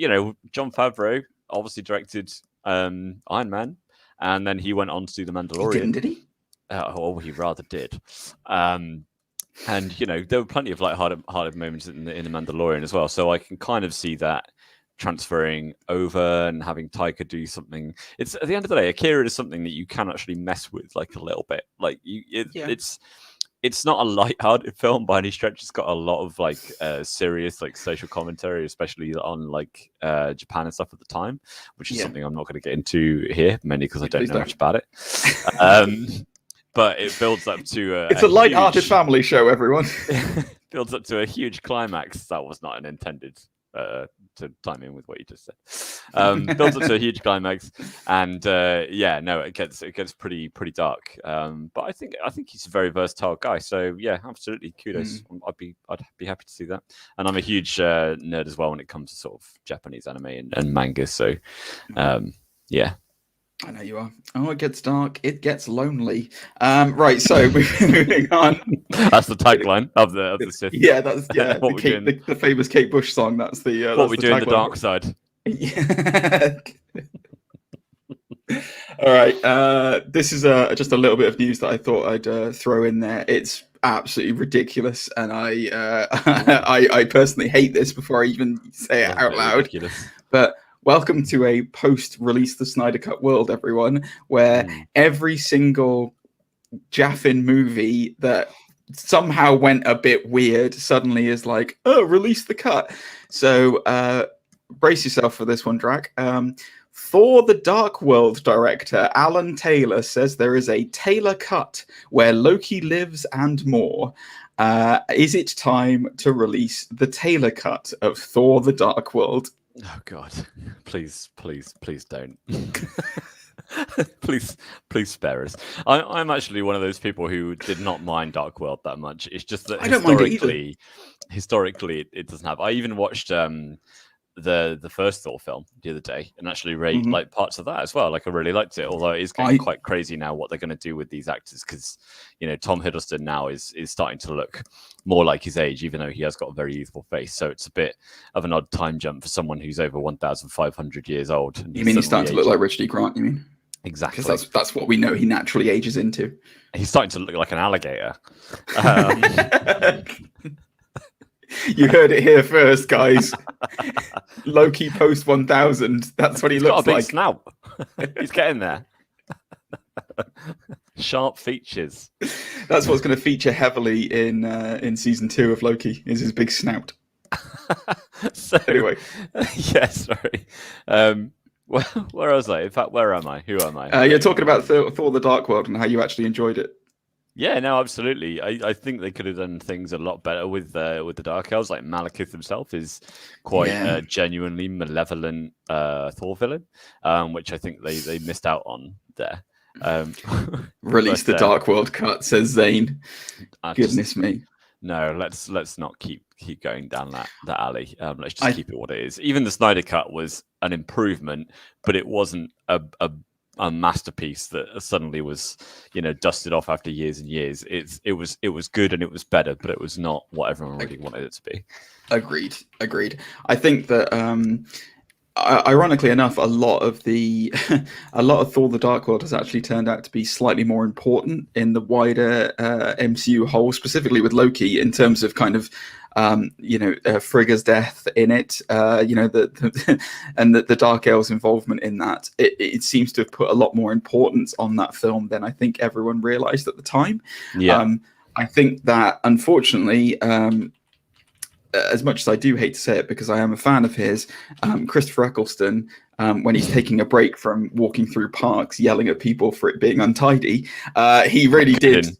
S2: Jon Favreau obviously directed Iron Man, and then he went on to do The Mandalorian.
S1: Did he?
S2: He rather did. And there were plenty of light-hearted moments in the Mandalorian as well. So I can kind of see that transferring over and having Taika do something. It's at the end of the day, Akira is something that you can actually mess with like a little bit. Like it's not a light-hearted film by any stretch. It's got a lot of like serious like social commentary, especially on like Japan and stuff at the time, which is something I'm not going to get into here, mainly because I don't know much about it. But it builds up to
S1: it's a light-hearted family show, everyone.
S2: Builds up to a huge climax. That was not an intended to time in with what you just said. Builds up to a huge climax, and it gets pretty dark. But I think he's a very versatile guy. So yeah, absolutely kudos. I'd be happy to see that. And I'm a huge nerd as well when it comes to sort of Japanese anime and manga. So yeah.
S1: I know you are. Oh, it gets dark. It gets lonely. Right. So moving on.
S2: That's the tagline of the Sith.
S1: Yeah, that's the famous Kate Bush song. That's the
S2: what we do in the dark side.
S1: Yeah. All right. This is just a little bit of news that I thought I'd throw in there. It's absolutely ridiculous, and I personally hate this before I even say it out loud. Ridiculous. But welcome to a post-release the Snyder Cut world, everyone, where every single Jaffin movie that somehow went a bit weird suddenly is like, oh, release the cut. So brace yourself for this one, Drac. Thor the Dark World director Alan Taylor says there is a Taylor cut where Loki lives and more. Is it time to release the Taylor cut of Thor the Dark World?
S2: Oh God! Please don't. please spare us. I'm actually one of those people who did not mind Dark World that much. It's just that historically, it doesn't have. I even watched the first Thor film the other day and actually like parts of that as well. Like I really liked it, although it is getting quite crazy now what they're going to do with these actors, because Tom Hiddleston now is starting to look more like his age, even though he has got a very youthful face. So it's a bit of an odd time jump for someone who's over 1,500 years old.
S1: You mean he's starting to look like Richard E. Grant? You mean?
S2: Exactly.
S1: Because that's what we know he naturally ages into.
S2: He's starting to look like an alligator.
S1: You heard it here first, guys. Loki post 1000. That's what he looks like.
S2: Snout. He's getting there. Sharp features.
S1: That's what's going to feature heavily in season 2 of Loki. Is his big snout.
S2: So
S1: anyway,
S2: yeah. Sorry. Where was I? In fact, where am I? Who am I?
S1: You're talking about Thor: The Dark World and how you actually enjoyed it.
S2: Yeah, no, absolutely. I think they could have done things a lot better with the Dark Elves. Like Malekith himself is quite a genuinely malevolent Thor villain, which I think they missed out on there.
S1: Release the Dark World cut, says Zane. Goodness me.
S2: No, let's not keep going down that alley. Let's just keep it what it is. Even the Snyder cut was an improvement, but it wasn't a a masterpiece that suddenly was, dusted off after years and years. It was good and it was better, but it was not what everyone really wanted it to be.
S1: Agreed. I think that ironically enough, a lot of Thor: The Dark World has actually turned out to be slightly more important in the wider MCU whole, specifically with Loki, in terms of kind of Frigga's death in it, and the Dark Elves' involvement in that. It seems to have put a lot more importance on that film than I think everyone realized at the time.
S2: Yeah.
S1: I think that, unfortunately, as much as I do hate to say it, because I am a fan of his, Christopher Eccleston, when he's taking a break from walking through parks, yelling at people for it being untidy, he really did.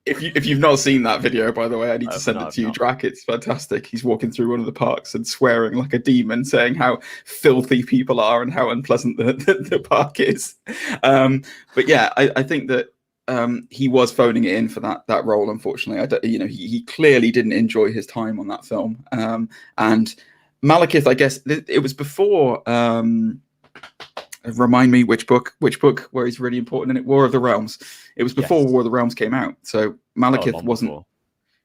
S1: If you've not seen that video, by the way, I need to send it to you, Drac. It's fantastic. He's walking through one of the parks and swearing like a demon, saying how filthy people are and how unpleasant the park is. But yeah, I think that he was phoning it in for that role. Unfortunately, he clearly didn't enjoy his time on that film. And Malekith, I guess it was before. Remind me which book where he's really important in it. War of the Realms. It was before War of the Realms came out, so Malekith wasn't. Before.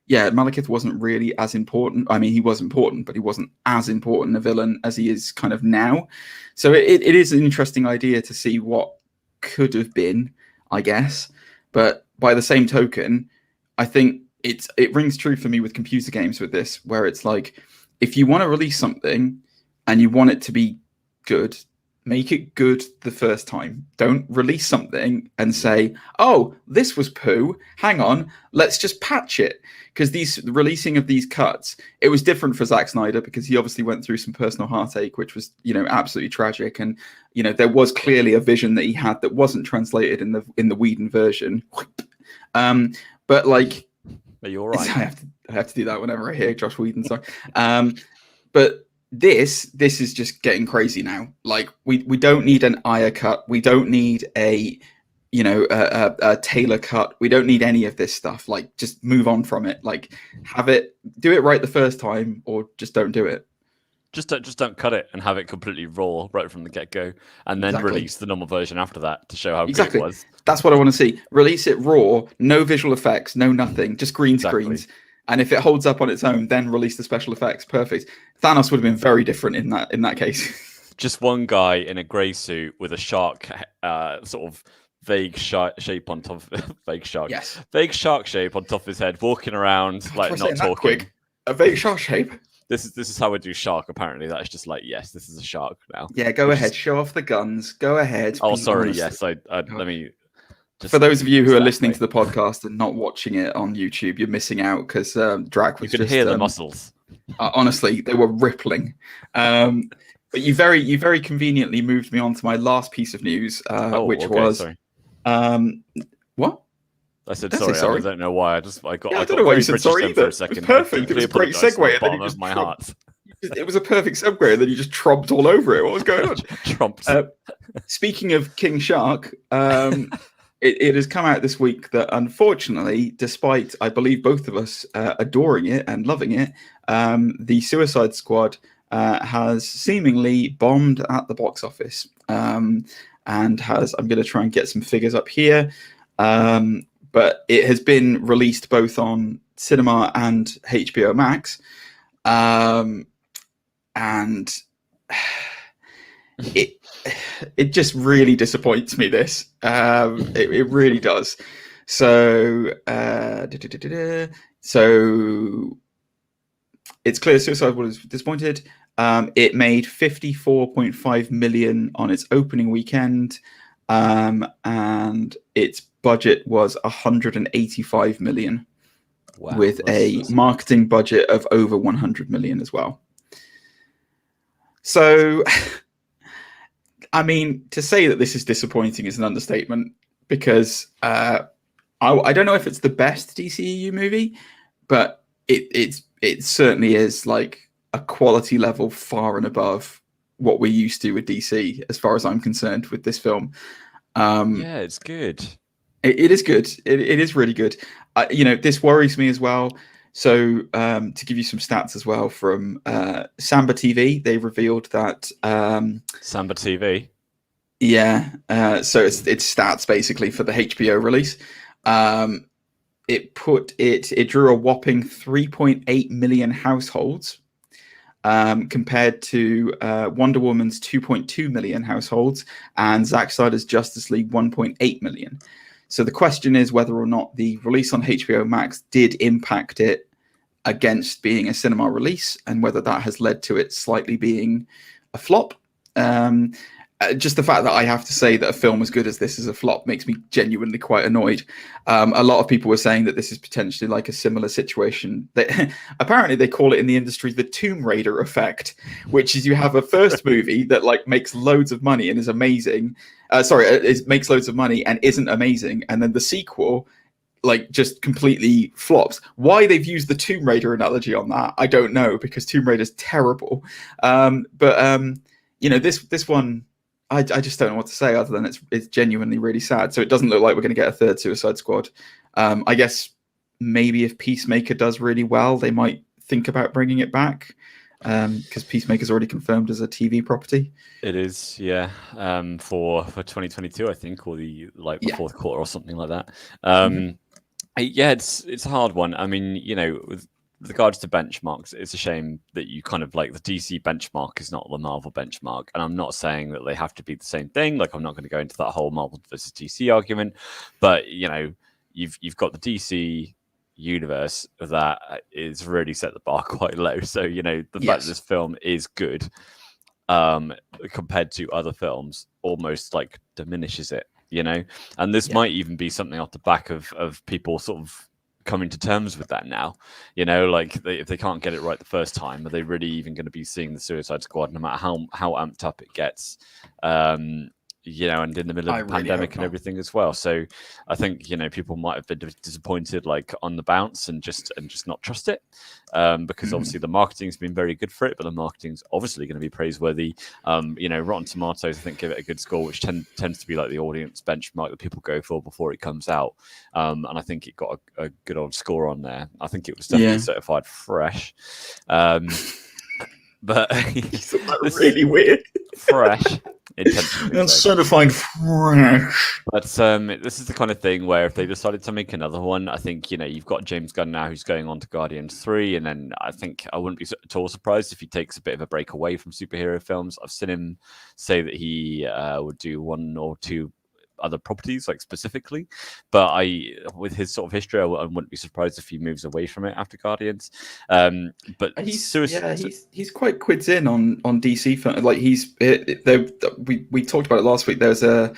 S1: Yeah, Malekith wasn't really as important. I mean, he was important, but he wasn't as important a villain as he is kind of now. So it is an interesting idea to see what could have been, I guess. But by the same token, I think it rings true for me with computer games with this, where it's like, if you want to release something and you want it to be good, make it good the first time. Don't release something and say, oh, this was poo. Hang on, let's just patch it. Because the releasing of these cuts, it was different for Zack Snyder because he obviously went through some personal heartache, which was, absolutely tragic. And, there was clearly a vision that he had that wasn't translated in the Whedon version. But like,
S2: are you all right?
S1: I have to do that whenever I hear Josh Whedon song. But this is just getting crazy now. Like we don't need an Aya cut. We don't need a Taylor cut. We don't need any of this stuff. Like, just move on from it. Like, do it right the first time, or just don't do it.
S2: Just don't cut it and have it completely raw right from the get-go, and then release the normal version after that to show how good it was.
S1: That's what I want to see. Release it raw, no visual effects, no nothing, just green screens. And if it holds up on its own, then release the special effects. Perfect. Thanos would have been very different in that case.
S2: Just one guy in a grey suit with a shark sort of vague shape on top of vague shark shape on top of his head, walking around like not talking.
S1: Quick. A vague shark shape.
S2: This is how we do shark. Apparently, that's just like, yes, this is a shark now.
S1: Yeah, go ahead, show off the guns. Go ahead.
S2: Oh, sorry. Yes, let me.
S1: For those of you who are listening to the podcast and not watching it on YouTube, you're missing out because Drac was.
S2: You could hear the muscles.
S1: Honestly, they were rippling. But you very conveniently moved me on to my last piece of news, which was.
S2: Sorry.
S1: What?
S2: I said sorry. I don't know why. I don't
S1: know why you said sorry either.
S2: For a second.
S1: It was perfect. It was a great segue.
S2: Bottom of my heart.
S1: It was a perfect segue, and then you just tromped all over it. What was going on?
S2: Tromps.
S1: Speaking of King Shark, it has come out this week that unfortunately, despite I believe both of us adoring it and loving it, the Suicide Squad has seemingly bombed at the box office, and has. I'm going to try and get some figures up here. But it has been released both on cinema and HBO Max. And it just really disappoints me, this. It really does. So, so it's clear Suicide was disappointed. It made 54.5 million on its opening weekend. And its budget was 185 million, with a marketing budget of over 100 million as well. So, I mean, to say that this is disappointing is an understatement, because I don't know if it's the best DCEU movie, but it certainly is like a quality level far and above what we're used to with DC, as far as I'm concerned, with this film.
S2: Yeah, it's good.
S1: It is good. It is really good. This worries me as well. So to give you some stats as well from Samba TV, they revealed that
S2: Samba TV.
S1: Yeah. So it's stats basically for the HBO release. It drew a whopping 3.8 million households, compared to Wonder Woman's 2.2 million households and Zack Snyder's Justice League 1.8 million. So the question is whether or not the release on HBO Max did impact it against being a cinema release, and whether that has led to it slightly being a flop. Just the fact that I have to say that a film as good as this is a flop makes me genuinely quite annoyed. A lot of people were saying that this is potentially like a similar situation. Apparently they call it in the industry the Tomb Raider effect, which is you have a first movie that like makes loads of money and is amazing. Makes loads of money and isn't amazing, and then the sequel like just completely flops. Why they've used the Tomb Raider analogy on that, I don't know, because Tomb Raider's terrible. This one, I just don't know what to say other than it's genuinely really sad. So it doesn't look like we're going to get a third Suicide Squad. I guess maybe if Peacemaker does really well, they might think about bringing it back, because Peacemaker's already confirmed as a TV property.
S2: It is, yeah, for 2022, I think, or the fourth quarter or something like that. Yeah, it's a hard one. I mean, with regards to benchmarks, it's a shame that you kind of like the DC benchmark is not the Marvel benchmark. And I'm not saying that they have to be the same thing. Like, I'm not going to go into that whole Marvel versus DC argument, but you've got the DC universe that is really set the bar quite low. So, the fact that this film is good, compared to other films, almost like diminishes it, and this might even be something off the back of people sort of coming to terms with that now, if they can't get it right the first time, are they really even going to be seeing the Suicide Squad, no matter how amped up it gets, and in the middle of the pandemic and everything as well. So I think, people might have been disappointed, like on the bounce, and just not trust it, because obviously the marketing's been very good for it, but the marketing's obviously going to be praiseworthy. Rotten Tomatoes, I think, give it a good score, which tends to be like the audience benchmark that people go for before it comes out. And I think it got a good old score on there. I think it was definitely certified fresh. But
S1: that's really weird.
S2: Fresh.
S1: It's certified fresh.
S2: But this is the kind of thing where if they decided to make another one, I think, you've got James Gunn now who's going on to Guardians 3, and then I think I wouldn't be at all surprised if he takes a bit of a break away from superhero films. I've seen him say that he would do one or two other properties, like specifically, but with his sort of history, I wouldn't be surprised if he moves away from it after Guardians. But
S1: he's quite quids in on DC film. Like we talked about it last week. There was an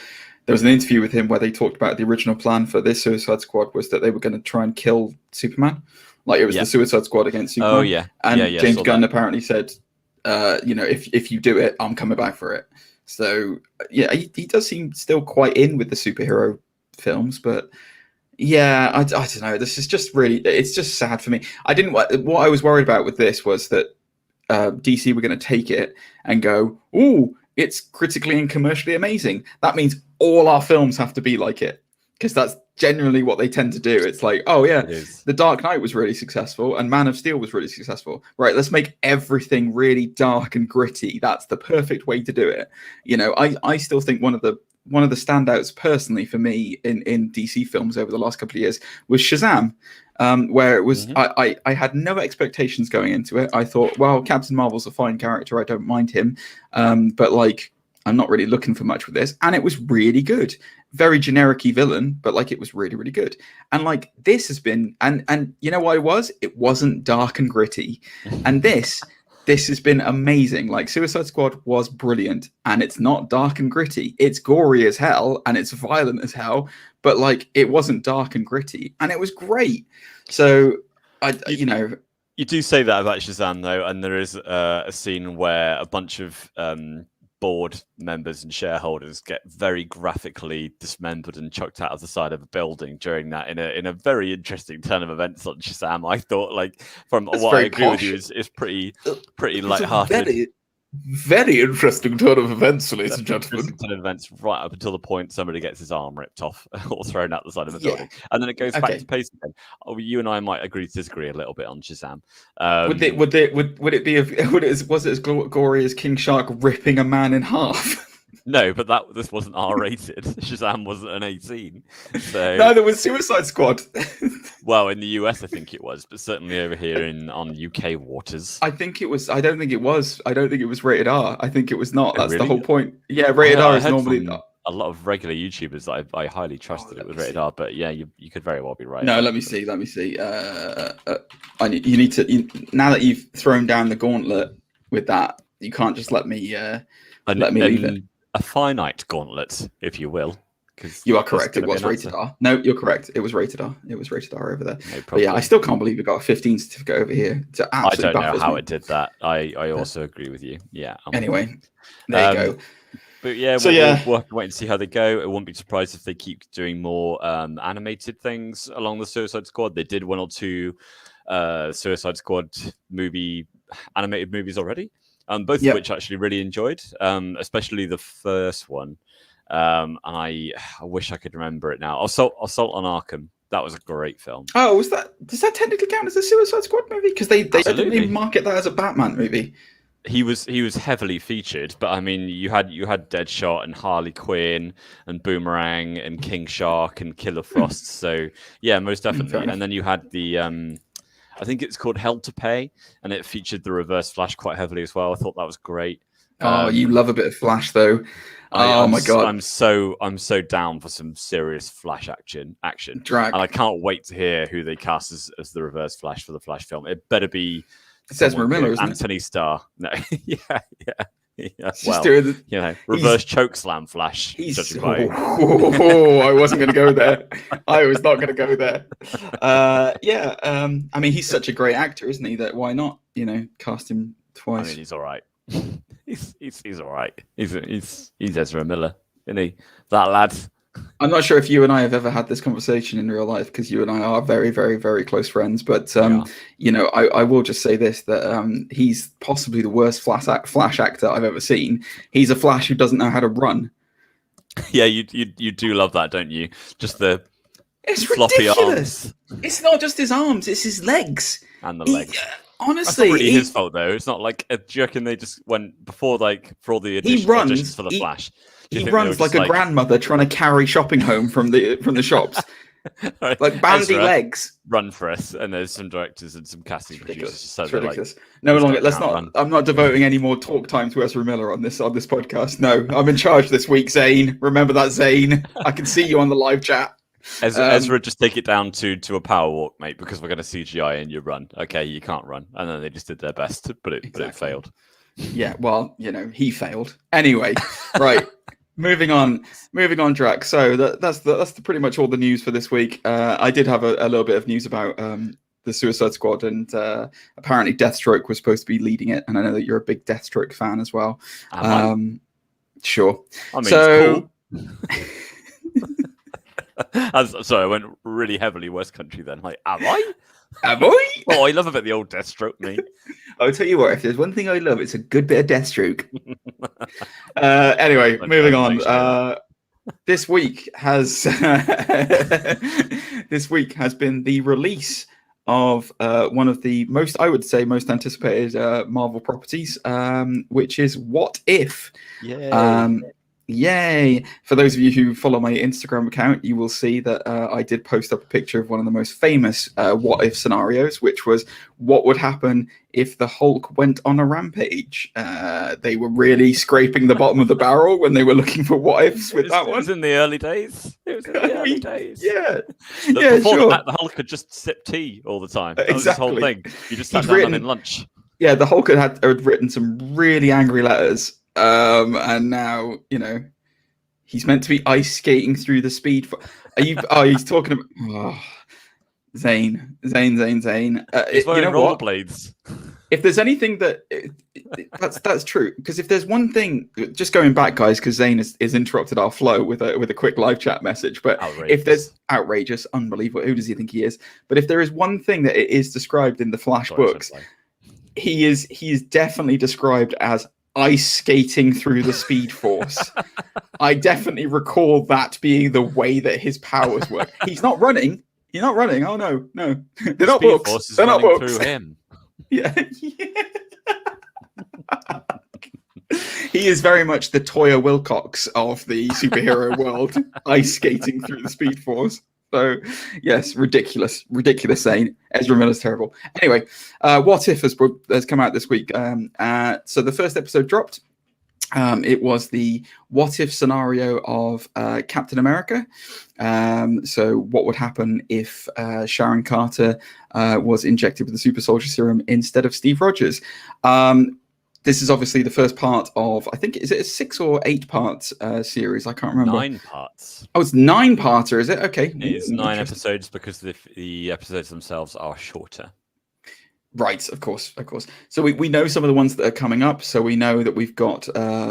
S1: interview with him where they talked about the original plan for this Suicide Squad was that they were going to try and kill Superman. Like it was the Suicide Squad against Superman.
S2: Oh yeah,
S1: and James Gunn apparently said, if you do it, I'm coming back for it. So yeah, he does seem still quite in with the superhero films, but yeah, I don't know. This is just it's just sad for me. What I was worried about with this was that DC were going to take it and go, "Ooh, it's critically and commercially amazing. That means all our films have to be like it," because that's generally what they tend to do. It's like, oh yeah, The Dark Knight was really successful and Man of Steel was really successful. Right, let's make everything really dark and gritty. That's the perfect way to do it. I still think one of the standouts personally for me in DC films over the last couple of years was Shazam, where it was I had no expectations going into it. I thought, well, Captain Marvel's a fine character. I don't mind him, but like, I'm not really looking for much with this. And it was really good. Very generic-y villain, but like it was really, really good. And like this has been, and you know what it was? It wasn't dark and gritty. And this has been amazing. Like Suicide Squad was brilliant, and it's not dark and gritty. It's gory as hell and it's violent as hell, but like it wasn't dark and gritty, and it was great. So
S2: you do say that about Shazam though, and there is a scene where a bunch of board members and shareholders get very graphically dismembered and chucked out of the side of a building during that in a very interesting turn of events on Shazam. I thought, like, from what I agree with you, is pretty lighthearted.
S1: Very interesting turn of events, ladies and gentlemen.
S2: Turn of events right up until the point somebody gets his arm ripped off or thrown out the side of a building, and then it goes back to pace again. You and I might agree to disagree a little bit on Shazam.
S1: Was it as gory as King Shark ripping a man in half?
S2: No, but this wasn't R-rated. Shazam wasn't an 18. So
S1: Neither was Suicide Squad.
S2: well, in the US, I think it was, but certainly over here on UK waters.
S1: I think it was. I don't think it was. I don't think it was rated R. I think it was not. That's
S2: really?
S1: the whole point. Yeah, rated R is normally.
S2: A lot of regular YouTubers that I highly trusted it was rated R, but yeah, you could very well be right.
S1: No, let me see. You need to. Now that you've thrown down the gauntlet with that, you can't just let me leave it.
S2: A finite gauntlet, if you will.
S1: You are correct. It was rated R. No, you're correct. It was rated R. It was rated R over there.
S2: No
S1: but yeah, I still can't believe it got a 15 certificate over here.
S2: I don't know how it did that. I also agree with you. Yeah.
S1: Anyway, there you go.
S2: But yeah, we'll wait and see how they go. I wouldn't be surprised if they keep doing more animated things along the Suicide Squad. They did 1 or 2 Suicide Squad animated movies already. Both of which I actually really enjoyed, especially the first one. And I wish I could remember it now. Assault on Arkham. That was a great film.
S1: Oh, does that technically count as a Suicide Squad movie? Because they didn't even market that as a Batman movie.
S2: He was heavily featured, but I mean, you had Deadshot and Harley Quinn and Boomerang and King Shark and Killer Frost. So yeah, most definitely. And then you had the I think it's called Hell to Pay, and it featured the Reverse Flash quite heavily as well. I thought that was great.
S1: Oh, you love a bit of Flash, though. My god,
S2: I'm so down for some serious Flash action.
S1: Drag.
S2: And I can't wait to hear who they cast as the Reverse Flash for the Flash film. It better be
S1: Ezra Miller, isn't
S2: Anthony Starr. No, yeah.
S1: Well,
S2: reverse choke slam Flash.
S1: I wasn't going to go there. I was not going to go there. I mean, he's such a great actor, isn't he? That why not? Cast him twice.
S2: I mean, he's all right. he's all right. He's Ezra Miller, isn't he? That lad.
S1: I'm not sure if you and I have ever had this conversation in real life, because you and I are very, very, very close friends. But I will just say this: that he's possibly the worst Flash actor I've ever seen. He's a Flash who doesn't know how to run.
S2: Yeah, you do love that, don't you? Just the
S1: floppy ridiculous. Arms. It's not just his arms; it's his legs
S2: and the legs.
S1: Honestly,
S2: that's not really his fault though. It's not like do you reckon they just went for all the auditions for the Flash?
S1: He runs like a grandmother trying to carry shopping home from the shops.
S2: Right.
S1: Like bandy legs.
S2: Run for us, and there's some directors and some casting producers. So
S1: it's ridiculous. No longer. Let's not. Run. I'm not devoting any more talk time to Ezra Miller on this podcast. No, I'm in charge this week, Zane. Remember that, Zane. I can see you on the live chat.
S2: Ezra, just take it down to a power walk, mate, because we're going to CGI in your run. Okay, you can't run, and then they just did their best, but it failed.
S1: Yeah, well, he failed anyway. Right. Moving on, Drax. So that's pretty much all the news for this week. I did have a little bit of news about the Suicide Squad, and apparently Deathstroke was supposed to be leading it, and I know that you're a big Deathstroke fan as well. Sure.
S2: I mean, so. It's cool. Sorry, I went really heavily West Country then. Like, am I?
S1: Am I?
S2: Oh, I love a bit of the old Deathstroke, mate.
S1: I'll tell you what, if there's one thing I love, it's a good bit of Deathstroke. Anyway, moving on. This week has been the release of one of the most anticipated Marvel properties, which is What If. Yay! For those of you who follow my Instagram account, you will see that I did post up a picture of one of the most famous what if scenarios, which was what would happen if the Hulk went on a rampage. They were really scraping the bottom of the barrel when they were looking for what ifs with that one.
S2: It was in the early days. Yeah.
S1: Before
S2: that, the Hulk could just sip tea all the time. That was his whole thing. You just sat down in lunch.
S1: Yeah, the Hulk had written some really angry letters. And now, he's meant to be ice skating through the speed. He's talking about Zane.
S2: He's wearing rollerblades.
S1: If there's anything that's true, because if there's one thing, just going back, guys, because Zane has interrupted our flow with a quick live chat message. But if there's outrageous, unbelievable, who does he think he is? But if there is one thing that it is described in the Flash books, he is definitely described as ice skating through the Speed Force. I definitely recall that being the way that his powers work. He's not running. Oh no. They're not books. They're not books.
S2: Through him.
S1: Yeah. he is very much the Toya Wilcox of the superhero world, ice skating through the Speed Force. So, yes, ridiculous Zane. Ezra Miller's terrible. Anyway, What If has come out this week. So the first episode dropped. It was the what if scenario of Captain America. So what would happen if Sharon Carter was injected with the super soldier serum instead of Steve Rogers? This is obviously the first part of, I think, is it a 6 or 8 part series? I can't remember.
S2: 9 parts.
S1: Oh, it's 9-parter, is it? Okay.
S2: It's 9 episodes because the episodes themselves are shorter.
S1: Right, of course. So we know some of the ones that are coming up. So we know that we've got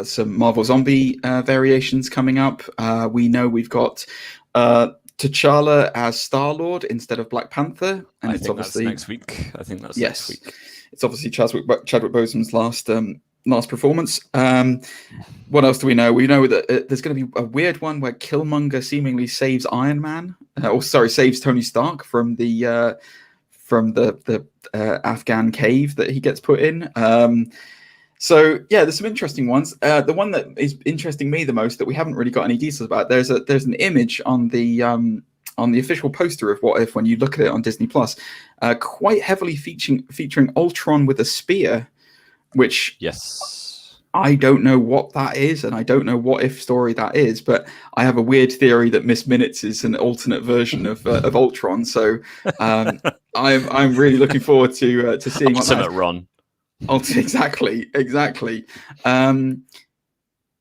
S1: some Marvel Zombie variations coming up. We know we've got T'Challa as Star-Lord instead of Black Panther. And
S2: I think that's next week. Next week.
S1: It's obviously Chadwick Boseman's last performance. What else do we know? We know that there's going to be a weird one where Killmonger seemingly saves Iron Man, saves Tony Stark from the Afghan cave that he gets put in. So yeah, there's some interesting ones. The one that is interesting me the most that we haven't really got any details about. There's an image on the official poster of What If when you look at it on Disney Plus, quite heavily featuring Ultron with a spear, which I don't know what that is, and I don't know what if story that is, but I have a weird theory that Miss Minutes is an alternate version of Ultron. So I'm really looking forward to seeing
S2: alternate Ron.
S1: Exactly.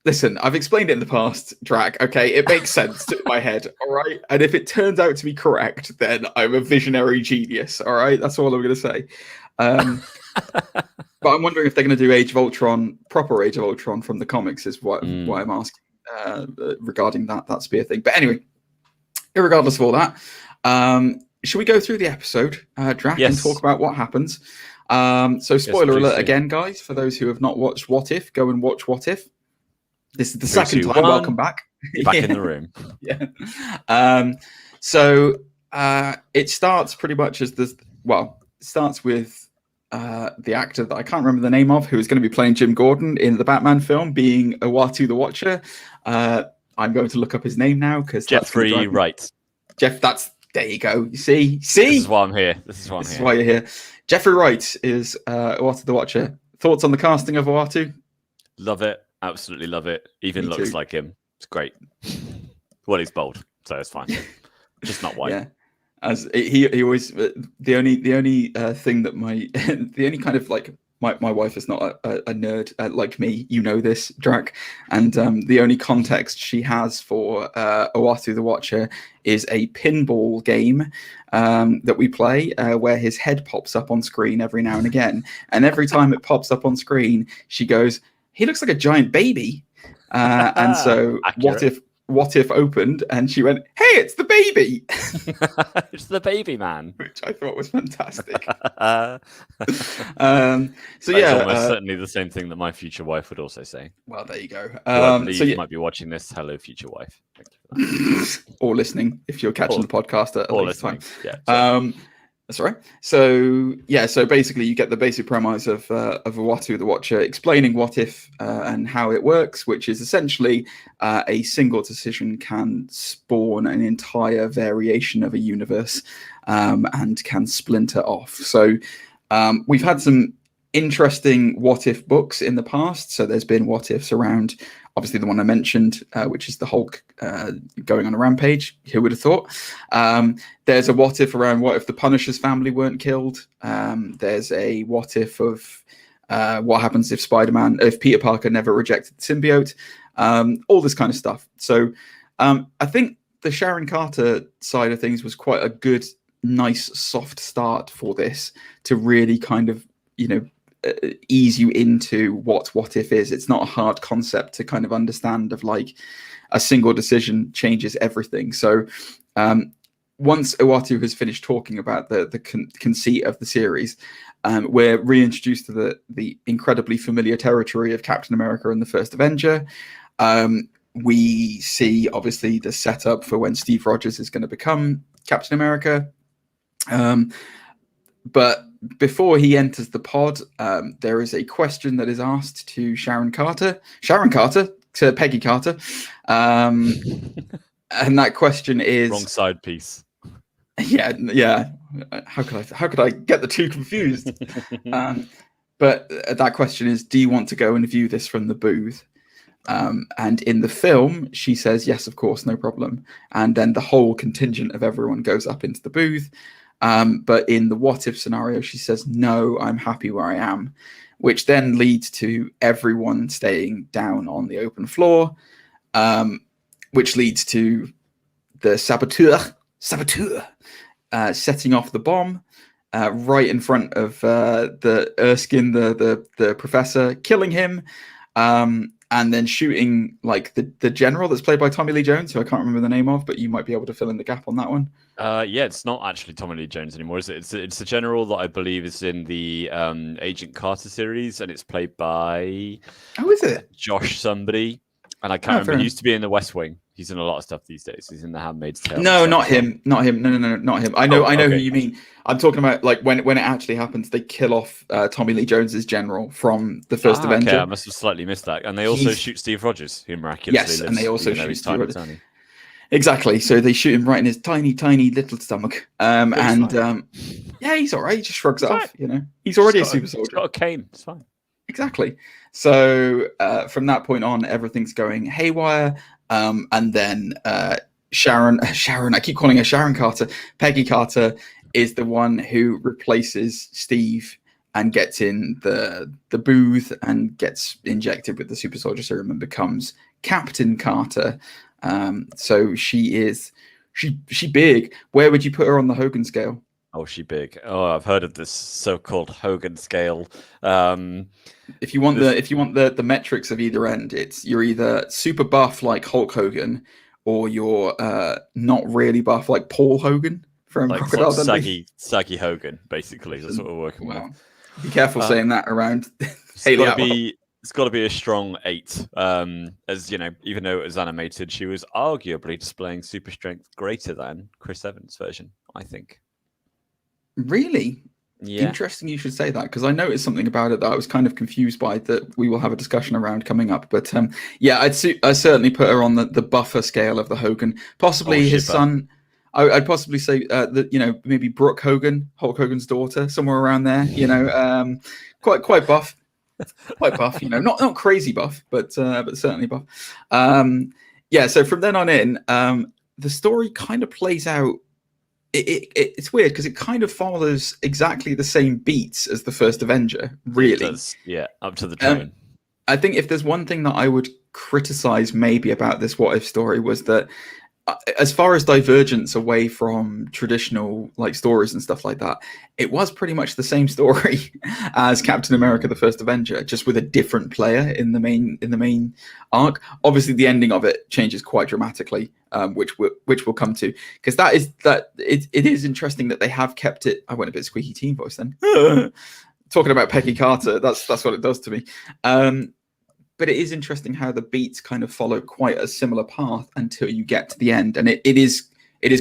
S1: Listen, I've explained it in the past, Drac. Okay, it makes sense in my head. All right, and if it turns out to be correct, then I'm a visionary genius. All right, that's all I'm going to say. But I'm wondering if they're going to do Age of Ultron, proper Age of Ultron from the comics, is what I'm asking regarding that spear thing. But anyway, irregardless of all that, should we go through the episode, Drac, and talk about what happens? So spoiler alert again, guys, for those who have not watched What If, go and watch What If. This is the second time. Welcome back.
S2: Back in the room.
S1: Yeah. So it starts pretty much as this. Well, it starts with the actor that I can't remember the name of, who is going to be playing Jim Gordon in the Batman film, being Uatu the Watcher. I'm going to look up his name now because
S2: Jeffrey Wright.
S1: There you go. You see.
S2: This is why I'm here. This
S1: is why you're here. Jeffrey Wright is Uatu the Watcher. Thoughts on the casting of Uatu?
S2: Love it. Absolutely love it. Even looks like him. It's great. Well, he's bold, so it's fine. Just not white.
S1: Yeah. As he always the only thing that the only kind of like my wife is not a nerd like me, you know this, Drac, and the only context she has for Uatu the Watcher is a pinball game that we play where his head pops up on screen every now and again, and every time it pops up on screen she goes, he looks like a giant baby, and so What If opened and she went, hey, it's the baby.
S2: It's the baby man,
S1: which I thought was fantastic.
S2: So
S1: yeah,
S2: almost certainly the same thing that my future wife would also say.
S1: Well, there you go.
S2: So you might be watching this. Hello, future wife. Thank you for that.
S1: Or listening if you're catching the podcast at a later time.
S2: Yeah.
S1: That's right. So yeah, so basically you get the basic premise of Uatu the Watcher explaining What If and how it works, which is essentially a single decision can spawn an entire variation of a universe and can splinter off. So we've had some interesting What If books in the past. So there's been What Ifs around, obviously the one I mentioned, which is the Hulk going on a rampage. Who would have thought? There's a What If around what if the Punisher's family weren't killed. There's a What If of what happens if Peter Parker never rejected the symbiote. All this kind of stuff. So I think the Sharon Carter side of things was quite a good, nice, soft start for this to really kind of, ease you into what if is. It's not a hard concept to kind of understand of like a single decision changes everything. So once Uatu has finished talking about the conceit of the series, we're reintroduced to the incredibly familiar territory of Captain America and the First Avenger. We see obviously the setup for when Steve Rogers is going to become Captain America. But before he enters the pod, there is a question that is asked to Sharon Carter, to Peggy Carter. And that question is
S2: wrong side piece.
S1: Yeah. How could I get the two confused? But that question is, do you want to go and view this from the booth? And in the film, she says, yes, of course, no problem. And then the whole contingent of everyone goes up into the booth. But in the what if scenario, she says, no, I'm happy where I am, which then leads to everyone staying down on the open floor, which leads to the saboteur setting off the bomb right in front of the Erskine, the professor, killing him, and then shooting like the general that's played by Tommy Lee Jones, who I can't remember the name of, but you might be able to fill in the gap on that one.
S2: Yeah, it's not actually Tommy Lee Jones anymore, is it? It's a general that I believe is in the Agent Carter series, and it's played by
S1: is it
S2: Josh somebody, and I can't remember. He used to be in The West Wing. He's in a lot of stuff these days. He's in The Handmaid's Tale.
S1: No, not him. No, not him. I know who you mean. I'm talking about like when it actually happens, they kill off Tommy Lee Jones's general from the first Avenger.
S2: Okay, I must have slightly missed that. And they also shoot Steve Rogers, who miraculously lives.
S1: Yes, and they also shoot Steve Rogers.
S2: Tiny.
S1: Exactly. So they shoot him right in his tiny little stomach. Yeah, he's all right. He just shrugs it off. You know, he's already a super soldier.
S2: He's got a cane. It's fine.
S1: Exactly. So from that point on, everything's going haywire. And then Sharon, I keep calling her Sharon Carter. Peggy Carter is the one who replaces Steve and gets in the booth and gets injected with the super soldier serum and becomes Captain Carter. So she big. Where would you put her on the Hogan scale?
S2: Oh, she big. Oh, I've heard of this so-called Hogan scale.
S1: If you want the metrics of either end, you're either super buff like Hulk Hogan, or you're not really buff like Paul Hogan from
S2: like
S1: Crocodile Dundee.
S2: Saggy Hogan, basically. That's what we're working with.
S1: Be careful saying that around
S2: Haley. It's got to be a strong 8. As you know, even though it was animated, she was arguably displaying super strength greater than Chris Evans' version, I think.
S1: Really? Yeah. Interesting you should say that, because I noticed something about it that I was kind of confused by, that we will have a discussion around coming up. But yeah, I'd certainly put her on the buffer scale of the Hogan. Possibly his son. I'd possibly say that, you know, maybe Brooke Hogan, Hulk Hogan's daughter, somewhere around there. You know, quite buff. Quite buff, you know, not crazy buff, but certainly buff. Yeah, so from then on in, the story kind of plays out. It's weird because it kind of follows exactly the same beats as the first Avenger, really. It
S2: does, yeah, up to the tone.
S1: I think if there's one thing that I would criticize maybe about this what if story, was that as far as divergence away from traditional like stories and stuff like that, it was pretty much the same story as Captain America: The First Avenger, just with a different player in the main arc. Obviously, the ending of it changes quite dramatically, which we'll come to, because it is interesting that they have kept it. I went a bit squeaky teen voice then. Talking about Peggy Carter, that's what it does to me. But it is interesting how the beats kind of follow quite a similar path until you get to the end. And it is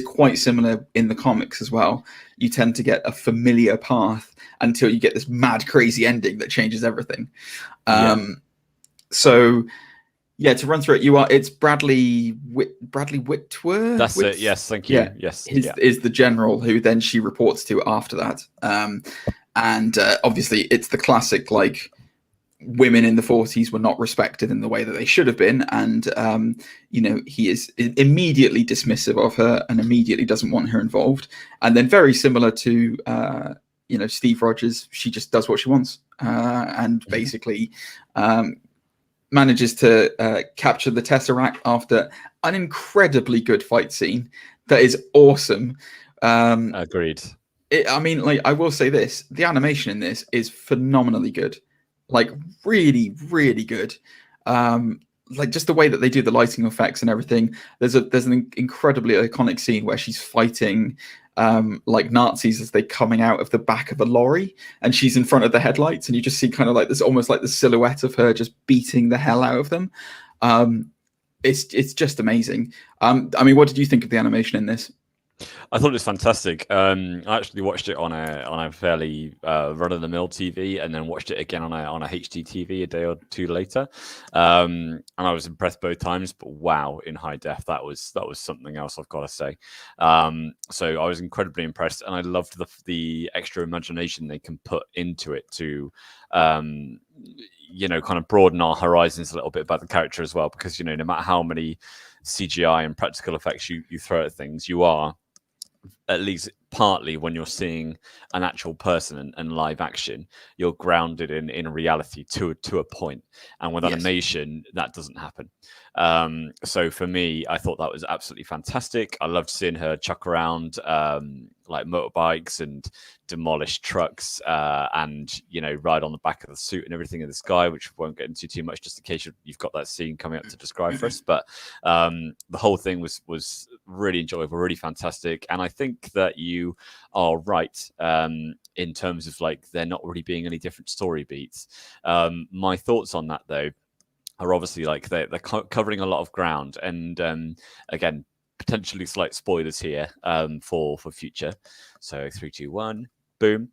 S1: quite similar in the comics as well. You tend to get a familiar path until you get this mad, crazy ending that changes everything. So, yeah, to run through it, it's Bradley Whitwer.
S2: That's it. Yes, thank you.
S1: Yeah,
S2: yes,
S1: is the general who then she reports to after that. And obviously, it's the classic, like, women in the 40s were not respected in the way that they should have been, and you know, he is immediately dismissive of her and immediately doesn't want her involved. And then, very similar to you know, Steve Rogers, she just does what she wants, and basically manages to capture the Tesseract after an incredibly good fight scene that is awesome.
S2: Agreed.
S1: I mean, like, I will say this: the animation in this is phenomenally good. Like, really, really good. Like, just the way that they do the lighting effects and everything. There's an incredibly iconic scene where she's fighting like Nazis as they're coming out of the back of a lorry, and she's in front of the headlights, and you just see kind of like this, almost like the silhouette of her just beating the hell out of them. It's just amazing. I mean, what did you think of the animation in this?
S2: I thought it was fantastic. I actually watched it on a fairly run-of-the-mill TV, and then watched it again on a HD TV a day or two later. And I was impressed both times. But wow, in high def, that was something else, I've got to say. So I was incredibly impressed, and I loved the extra imagination they can put into it to, kind of broaden our horizons a little bit about the character as well. Because no matter how many CGI and practical effects you throw at things, you are, at least partly, when you're seeing an actual person and live action, you're grounded in reality to a point. And with animation, that doesn't happen. So for me, I thought that was absolutely fantastic. I loved seeing her chuck around like motorbikes and demolish trucks, and ride on the back of the suit and everything in the sky, which we won't get into too much, just in case you've got that scene coming up to describe for us. But the whole thing was really enjoyable, really fantastic. And I think that you are right in terms of like there not really being any different story beats. My thoughts on that, though, are obviously like they're covering a lot of ground, and again, potentially slight spoilers here for future. So 3, 2, 1, boom.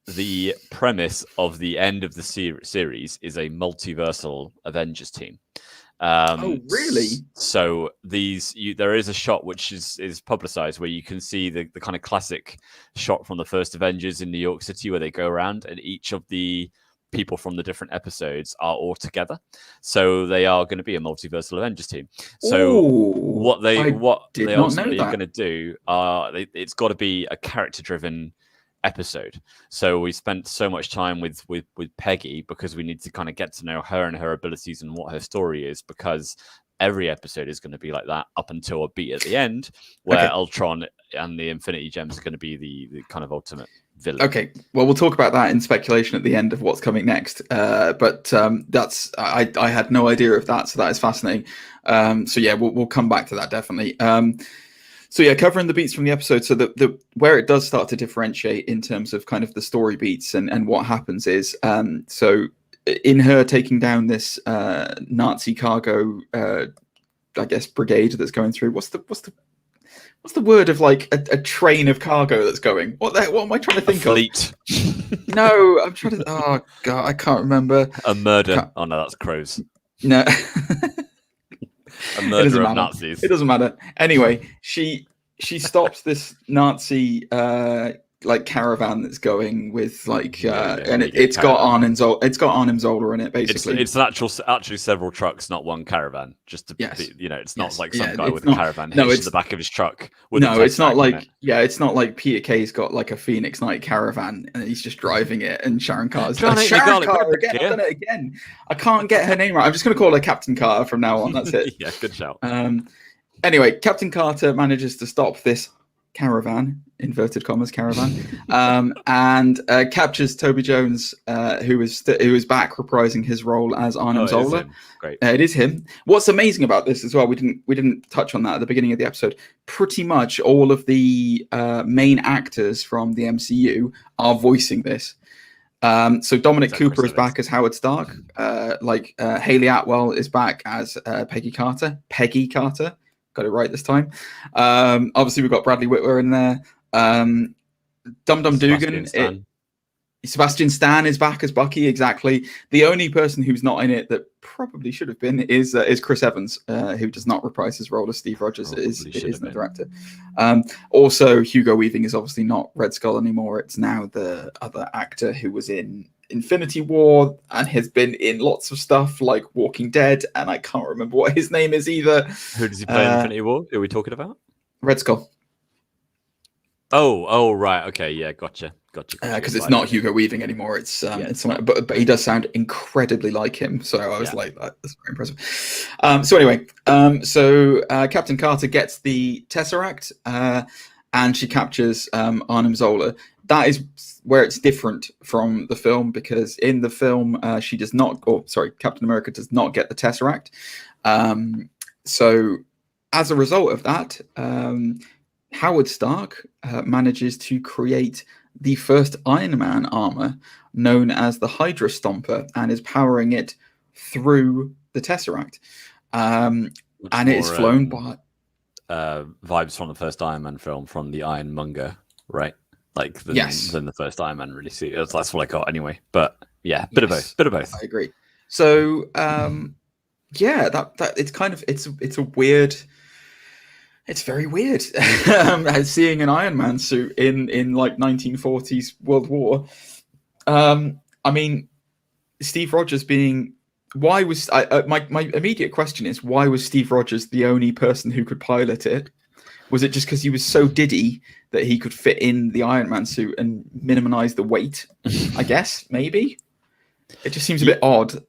S2: The premise of the end of the series is a multiversal Avengers team.
S1: Oh, really?
S2: So there is a shot which is publicized where you can see the kind of classic shot from the first Avengers in New York City, where they go around and each of the people from the different episodes are all together. So they are going to be a multiversal Avengers team. So what they ultimately are going to do, it's got to be a character-driven episode. So we spent so much time with Peggy because we need to kind of get to know her and her abilities and what her story is, because every episode is going to be like that up until a beat at the end where Ultron and the Infinity Gems are going to be the kind of ultimate villain. Okay,
S1: well, we'll talk about that in speculation at the end of what's coming next. But that's I had no idea of that, so that is fascinating. So yeah, we'll come back to that definitely. So yeah, covering the beats from the episode. So the where it does start to differentiate in terms of kind of the story beats and what happens is, so in her taking down this Nazi cargo, I guess, brigade that's going through. What's the word of like a train of cargo that's going? What am I trying to think of?
S2: Fleet.
S1: No, I'm trying to. Oh god, I can't remember.
S2: A murder. Oh no, that's crows.
S1: No.
S2: A murder of Nazis.
S1: It doesn't matter. Anyway, she stops this Nazi like caravan that's going with like and it's got Arnim Zola in it, basically.
S2: It's actually several trucks, not one caravan. Just to be, it's not like some guy with a caravan hitched to the back of his truck.
S1: It's not like it's not like Peter Kay's got like a Phoenix Night caravan and he's just driving it, and Sharon Carter's Sharon Carter again. I've done it again. I can't get her name right. I'm just going to call her Captain Carter from now on. That's it.
S2: Yeah, good shout.
S1: Anyway, Captain Carter manages to stop this caravan, inverted commas caravan, and captures Toby Jones, who is back reprising his role as Arnim Zola.
S2: Great.
S1: It is him. What's amazing about this as well, we didn't touch on that at the beginning of the episode. Pretty much all of the main actors from the MCU are voicing this. So Dominic Cooper is back as Howard Stark. Haley Atwell is back as Peggy Carter. Got it right this time. Obviously, we've got Bradley Whitwer in there. Dum Dum Dugan. Sebastian Stan is back as Bucky. Exactly. The only person who's not in it that probably should have been is Chris Evans, who does not reprise his role as Steve Rogers. It is the director. Also, Hugo Weaving is obviously not Red Skull anymore. It's now the other actor who was in Infinity War and has been in lots of stuff like Walking Dead, and I can't remember what his name is either.
S2: Who does he play in Infinity War? Who are we talking about?
S1: Red Skull.
S2: Oh, right. Okay, yeah, gotcha.
S1: Because it's not Hugo Weaving anymore. It's someone, but he does sound incredibly like him. So I was like, that's very impressive. So anyway, Captain Carter gets the Tesseract, and she captures Arnim Zola. That is where it's different from the film, because in the film she does not, Captain America does not get the Tesseract. So as a result of that, Howard Stark manages to create the first Iron Man armor, known as the Hydra Stomper, and is powering it through the Tesseract. And it is flown by
S2: vibes from the first Iron Man film from the Ironmonger, right? Like than the first Iron Man really. See, that's what I got anyway. But yeah, bit of both.
S1: I agree. So yeah, that it's kind of it's a weird. It's very weird seeing an Iron Man suit in like 1940s World War. I mean, Steve Rogers being. Why was my immediate question is why was Steve Rogers the only person who could pilot it? Was it just because he was so diddy that he could fit in the Iron Man suit and minimize the weight? I guess maybe. It just seems a bit odd.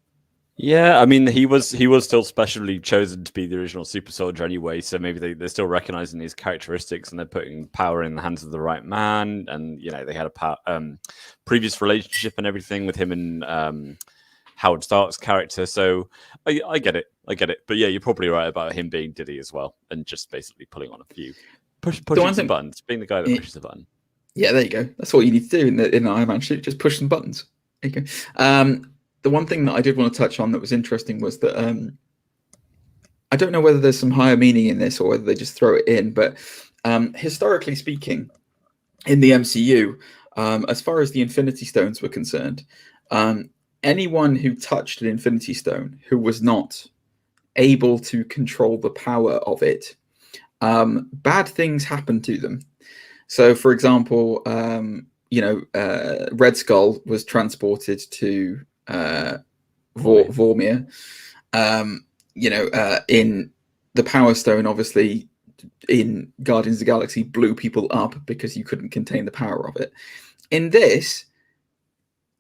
S2: Yeah, I mean he was still specially chosen to be the original super soldier anyway, so maybe they're still recognizing these characteristics and they're putting power in the hands of the right man. And they had a previous relationship and everything with him and Howard Stark's character, so I get it. But yeah, you're probably right about him being diddy as well, and just basically pulling on a few, pushing some buttons, being the guy that pushes the button. Yeah, there you go. That's what you need to do in the Iron Man shoot, just push some buttons. There you go. The one thing that I did want to touch on that was interesting was that I don't know whether there's some higher meaning in this or whether they just throw it in, but historically speaking, in the MCU, as far as the Infinity Stones were concerned, anyone who touched an Infinity Stone who was not able to control the power of it, bad things happened to them. So, for example, Red Skull was transported to Vormir. In the Power Stone, obviously, in Guardians of the Galaxy, blew people up because you couldn't contain the power of it. In this,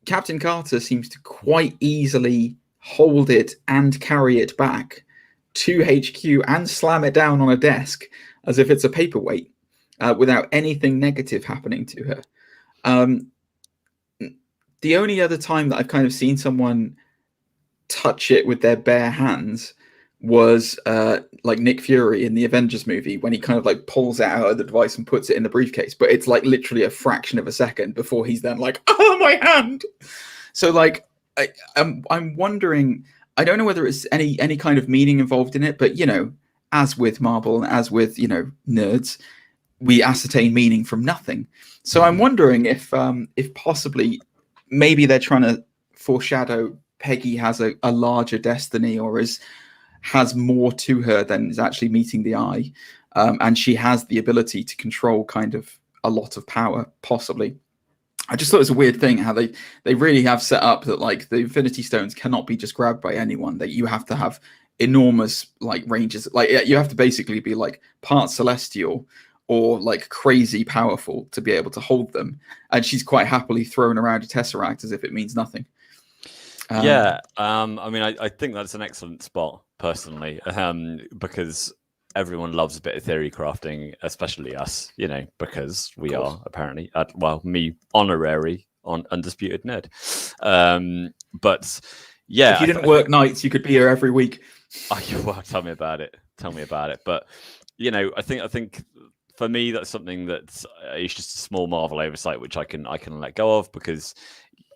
S2: Captain Carter seems to quite easily hold it and carry it back to HQ and slam it down on a desk as if it's a paperweight without anything negative happening to her. The only other time that I've kind of seen someone touch it with their bare hands was like Nick Fury in the Avengers movie when he kind of like pulls it out of the device and puts it in the briefcase, but it's like literally a fraction of a second before he's then like, oh, my hand. So like I'm wondering, I don't know whether it's any kind of meaning involved in it, but as with Marvel and as with nerds, we ascertain meaning from nothing. So I'm wondering if possibly maybe they're trying to foreshadow Peggy has a larger destiny or has more to her than is actually meeting the eye. And she has the ability to control kind of a lot of power, possibly. I just thought it was a weird thing how they really have set up that like the Infinity Stones cannot be just grabbed by anyone, that you have to have enormous like ranges. Like you have to basically be like part celestial or like crazy powerful to be able to hold them. And she's quite happily thrown around a Tesseract as if it means nothing. I mean, I think that's an excellent spot personally, because everyone loves a bit of theory crafting, especially us, because we are apparently, me honorary on Undisputed Nerd. But yeah,
S1: if you didn't work nights, you could be here every week.
S2: Well, tell me about it. But I think for me, that's something that is just a small Marvel oversight, which I can let go of, because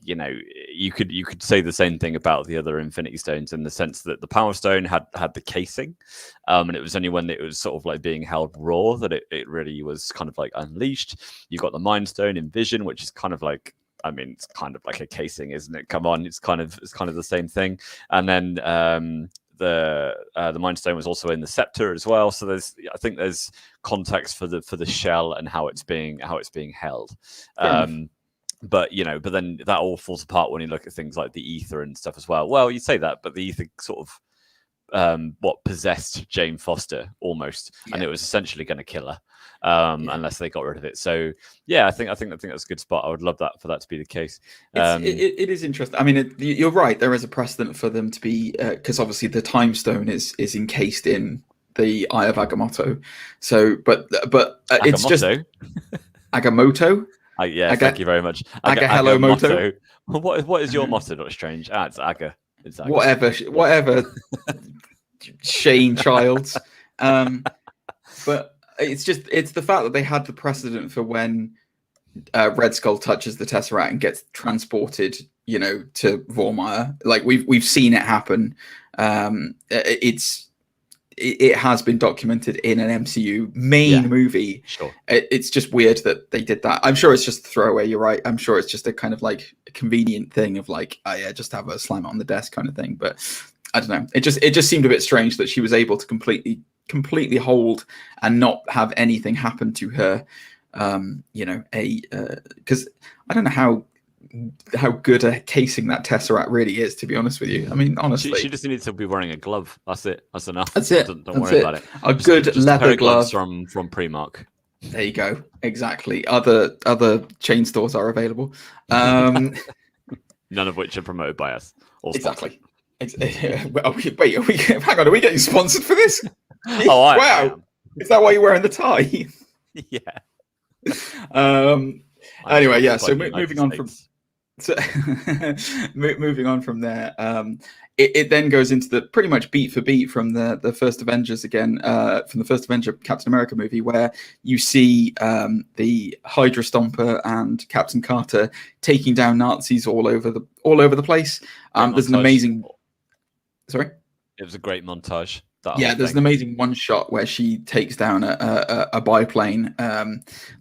S2: you could say the same thing about the other Infinity Stones in the sense that the Power Stone had the casing, and it was only when it was sort of like being held raw that it really was kind of like unleashed. You've got the Mind Stone in Vision, which is kind of like, I mean, it's kind of like a casing, isn't it? Come on, it's kind of the same thing. And then the Mind Stone was also in the Scepter as well. So I think there's context for the shell and how it's being held. But then that all falls apart when you look at things like the ether and stuff as well. Well, you say that, but the ether sort of possessed Jane Foster almost, and it was essentially going to kill her unless they got rid of it. So yeah, I think that's a good spot. I would love that for that to be the case.
S1: It is interesting. I mean, you're right. There is a precedent for them to be, because obviously the Time Stone is encased in the Eye of Agamotto. So, but it's just Agamotto.
S2: Thank you very much.
S1: Hello motto.
S2: What is your motto, Dr. Strange? It's Aga. It's Aga.
S1: Whatever. Shane Childs. But it's the fact that they had the precedent for when Red Skull touches the Tesseract and gets transported, to Vormir. Like we've seen it happen. It's it has been documented in an MCU main movie.
S2: Sure.
S1: It's just weird that they did that. I'm sure it's just a throwaway. You're right. I'm sure it's just a kind of like a convenient thing of like, oh yeah, just have a slam it on the desk kind of thing. But I don't know. It just seemed a bit strange that she was able to completely hold and not have anything happen to her. Because I don't know how good a casing that Tesseract really is, to be honest with you. I mean, honestly,
S2: she just needs to be wearing a glove. That's it. That's enough.
S1: That's it.
S2: Don't worry about it.
S1: A good leather glove
S2: from Primark.
S1: There you go. Exactly. Other chain stores are available.
S2: None of which are promoted by us.
S1: Exactly. Wait, are we? Hang on. Are we getting sponsored for this?
S2: Oh,
S1: wow. Is that why you're wearing the tie?
S2: Yeah.
S1: Anyway, yeah. So moving on from. So moving on from there, it then goes into the pretty much beat for beat from the first Avengers again, from the first Avenger Captain America movie, where you see the Hydra Stomper and Captain Carter taking down Nazis all over the place. There's an amazing. Sorry,
S2: it was a great montage.
S1: Yeah, there's an amazing one shot where she takes down a biplane,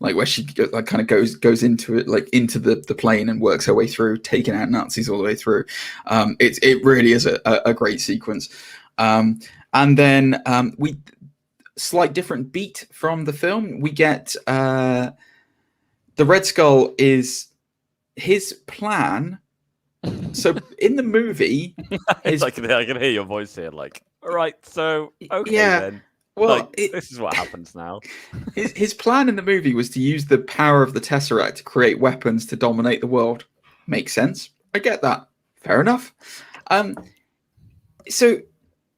S1: like where she kind of goes into it, like into the plane, and works her way through, taking out Nazis all the way through. It really is a great sequence. And then we slight different beat from the film. We get the Red Skull is his plan. So in the movie,
S2: I can hear your voice here, like. All right, so okay then.
S1: Well,
S2: this is what happens now.
S1: His plan in the movie was to use the power of the Tesseract to create weapons to dominate the world. Makes sense. I get that. Fair enough. So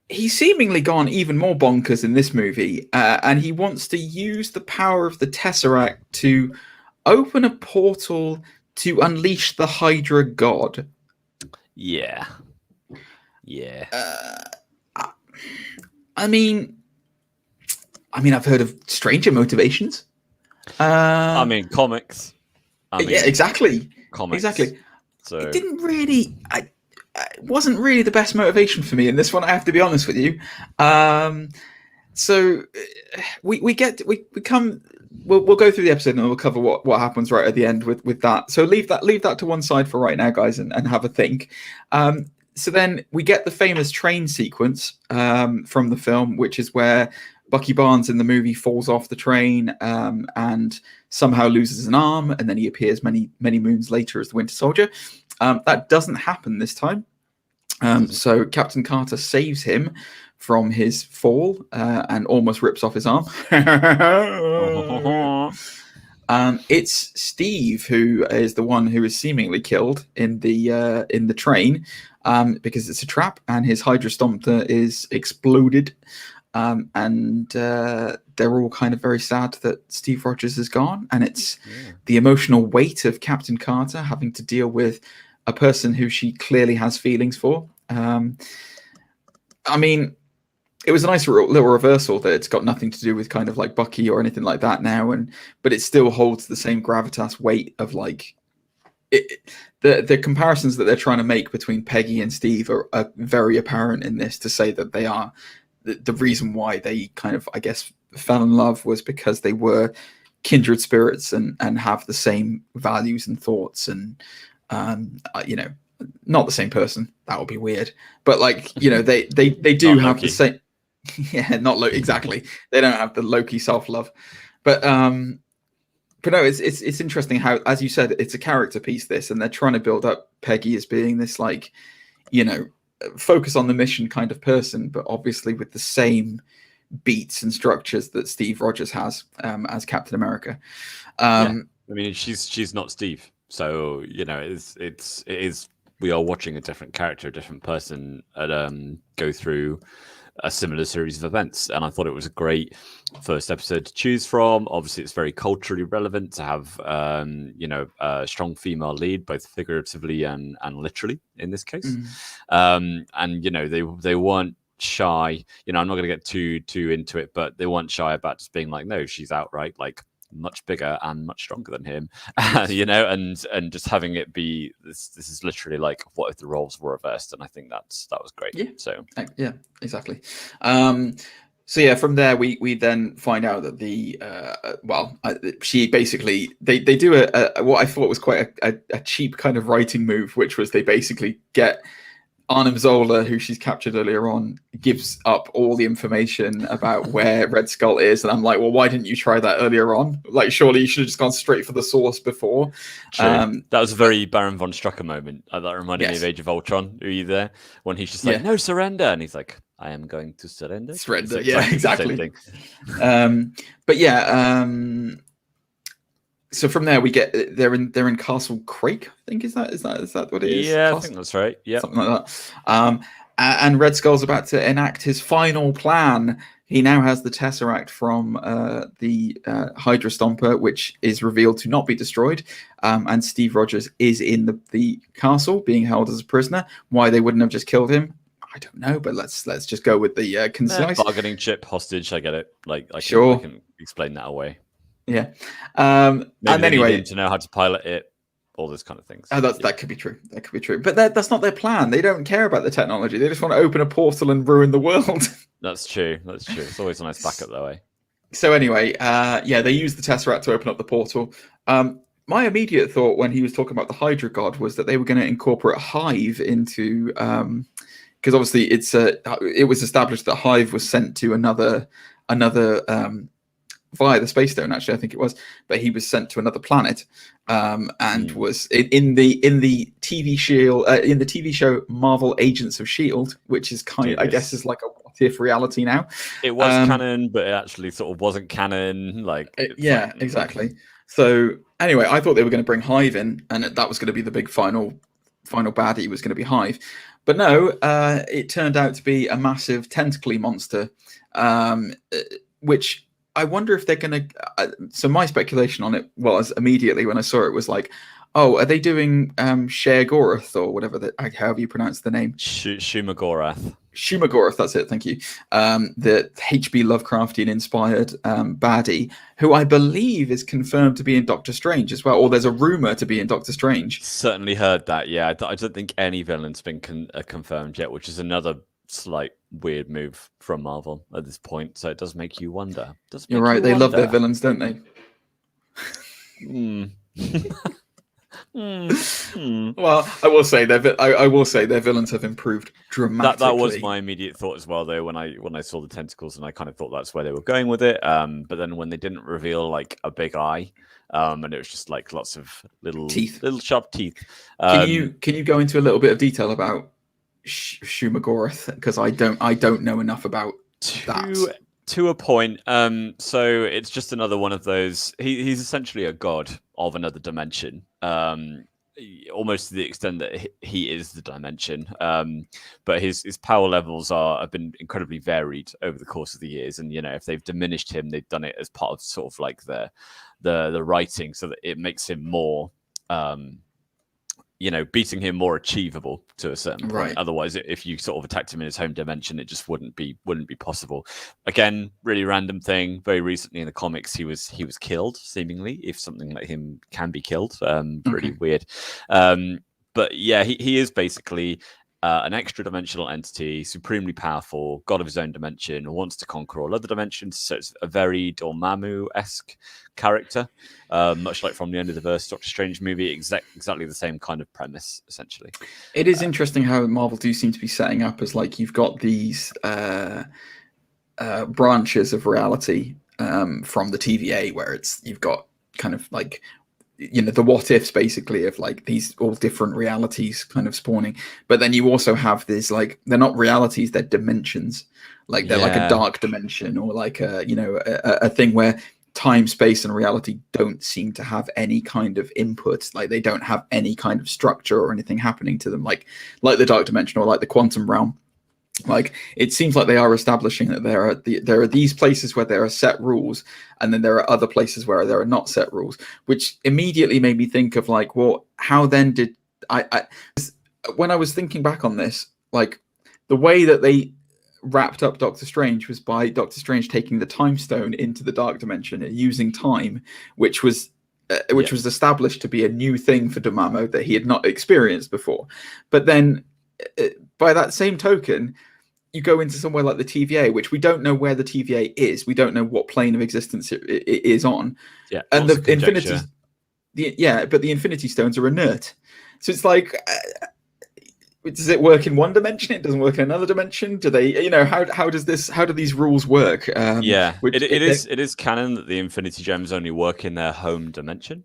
S1: he's seemingly gone even more bonkers in this movie, and he wants to use the power of the Tesseract to open a portal to unleash the Hydra God.
S2: Yeah.
S1: I mean, I've heard of stranger motivations.
S2: Comics.
S1: Yeah, exactly.
S2: Comics.
S1: Exactly.
S2: So
S1: it didn't really. It wasn't really the best motivation for me in this one. I have to be honest with you. So we'll go through the episode and we'll cover what happens right at the end with that. So leave that to one side for right now, guys, and have a think. So then we get the famous train sequence from the film, which is where Bucky Barnes in the movie falls off the train and somehow loses an arm, and then he appears many moons later as the Winter Soldier. That doesn't happen this time. So Captain Carter saves him from his fall and almost rips off his arm. It's Steve who is the one who is seemingly killed in the train because it's a trap and his Hydra Stomper is exploded. And they're all kind of very sad that Steve Rogers is gone, and it's the emotional weight of Captain Carter having to deal with a person who she clearly has feelings for. I mean, it was a nice little reversal that it's got nothing to do with kind of like Bucky or anything like that now, but it still holds the same gravitas weight of like the comparisons that they're trying to make between Peggy and Steve are very apparent in this, to say that they are the reason why they kind of, I guess, fell in love was because they were kindred spirits and have the same values and thoughts and not the same person. That would be weird, but like, they do have the same. Yeah, not Loki. Exactly. They don't have the Loki self-love, but no, it's interesting how, as you said, it's a character piece, this, and they're trying to build up Peggy as being this, like, focus on the mission kind of person, but obviously with the same beats and structures that Steve Rogers has as Captain America.
S2: I mean, she's not Steve, so it is. We are watching a different character, a different person, go through a similar series of events, and I thought it was a great first episode to choose from. Obviously, it's very culturally relevant to have a strong female lead, both figuratively and literally in this case. And they weren't shy. I'm not going to get too into it, but they weren't shy about just being like, no, she's outright like much bigger and much stronger than him, and just having it be this is literally like, what if the roles were reversed? And I think that was great.
S1: Yeah.
S2: So
S1: yeah, exactly. So yeah, from there we then find out that she basically they do a what I thought was quite a cheap kind of writing move, which was they basically get Arnim Zola, who she's captured earlier on, gives up all the information about where Red Skull is, and I'm like, well, why didn't you try that earlier on? Like, surely you should have just gone straight for the source before.
S2: That was a very Baron von Strucker moment. That reminded me of Age of Ultron. Are you there? When he's just like, no, surrender, and he's like, I am going to surrender.
S1: Surrender, yeah, exactly. But yeah, so from there we get they're in Castle Crake. I think is that what it is?
S2: Yeah, I think that's right. Yeah,
S1: something like that. And Red Skull's about to enact his final plan. He now has the Tesseract from the Hydra Stomper, which is revealed to not be destroyed. And Steve Rogers is in the castle, being held as a prisoner. Why they wouldn't have just killed him, I don't know. But let's just go with the concise
S2: bargaining chip hostage. I get it. Like, I can explain that away.
S1: Yeah.
S2: And
S1: anyway,
S2: need to know how to pilot it. All those kind of things.
S1: That could be true. That could be true. But that's not their plan. They don't care about the technology. They just want to open a portal and ruin the world.
S2: That's true. It's always a nice backup that way.
S1: So anyway, they use the Tesseract to open up the portal. My immediate thought when he was talking about the Hydra God was that they were going to incorporate Hive into, because obviously it was established that Hive was sent to another via the Space Stone, actually, I think it was, but he was sent to another planet, and was in the TV show Marvel Agents of S.H.I.E.L.D., which is I guess is like a what if reality now.
S2: It was canon, but it actually sort of wasn't canon.
S1: Exactly. So anyway, I thought they were going to bring Hive in, and that was going to be the big final baddie was going to be Hive, but no, it turned out to be a massive tentacly monster, which. I wonder if they're going to. So my speculation on it was immediately when I saw it was like, oh, are they doing Sheogorath or whatever however you pronounce the name?
S2: Shumagorath.
S1: Shumagorath, that's it. Thank you. The H.P. Lovecraftian inspired baddie, who I believe is confirmed to be in Doctor Strange as well, or there's a rumor to be in Doctor Strange.
S2: Certainly heard that. Yeah, I don't think any villain's been confirmed yet, which is another slight weird move from Marvel at this point, so it does make you wonder.
S1: You're right, they love their villains, don't they? Well, I will say their villains have improved dramatically.
S2: That was my immediate thought as well, though, when I saw the tentacles, and I kind of thought that's where they were going with it. But then when they didn't reveal like a big eye, and it was just like lots of little sharp teeth.
S1: Can you go into a little bit of detail about Shumagorath, because I don't know enough about that.
S2: To a point. So it's just another one of those. He's essentially a god of another dimension. Almost to the extent that he is the dimension. But his power levels have been incredibly varied over the course of the years. And if they've diminished him, they've done it as part of sort of like the writing, so that it makes him more. Beating him more achievable to a certain point.
S1: Right.
S2: Otherwise, if you sort of attacked him in his home dimension, it just wouldn't be possible. Again, really random thing. Very recently in the comics, he was killed, seemingly, if something like him can be killed. Really weird. But yeah, he is basically an extra dimensional entity, supremely powerful, god of his own dimension, who wants to conquer all other dimensions. So it's a very Dormammu-esque character, much like from the End of the Verse Doctor Strange movie. Exactly the same kind of premise, essentially.
S1: It is interesting how Marvel do seem to be setting up as like you've got these branches of reality from the TVA, where you've got kind of like the what ifs basically of like these all different realities kind of spawning, but then you also have this like they're not realities, they're dimensions, like they're like a dark dimension, or like a thing where time, space, and reality don't seem to have any kind of input, like they don't have any kind of structure or anything happening to them, like the dark dimension or like the quantum realm. Like it seems like they are establishing that there are these places where there are set rules, and then there are other places where there are not set rules, which immediately made me think of like, well, how then did I when I was thinking back on this, like the way that they wrapped up Doctor Strange was by Doctor Strange taking the time stone into the dark dimension and using time, which was established to be a new thing for Dormammu that he had not experienced before. But then by that same token, you go into somewhere like the TVA, which we don't know where the TVA is. We don't know what plane of existence it is on.
S2: Yeah,
S1: and the Infinity, but the Infinity Stones are inert. So it's like, does it work in one dimension? It doesn't work in another dimension. Do they? How does this? How do these rules work?
S2: It is canon that the Infinity Gems only work in their home dimension.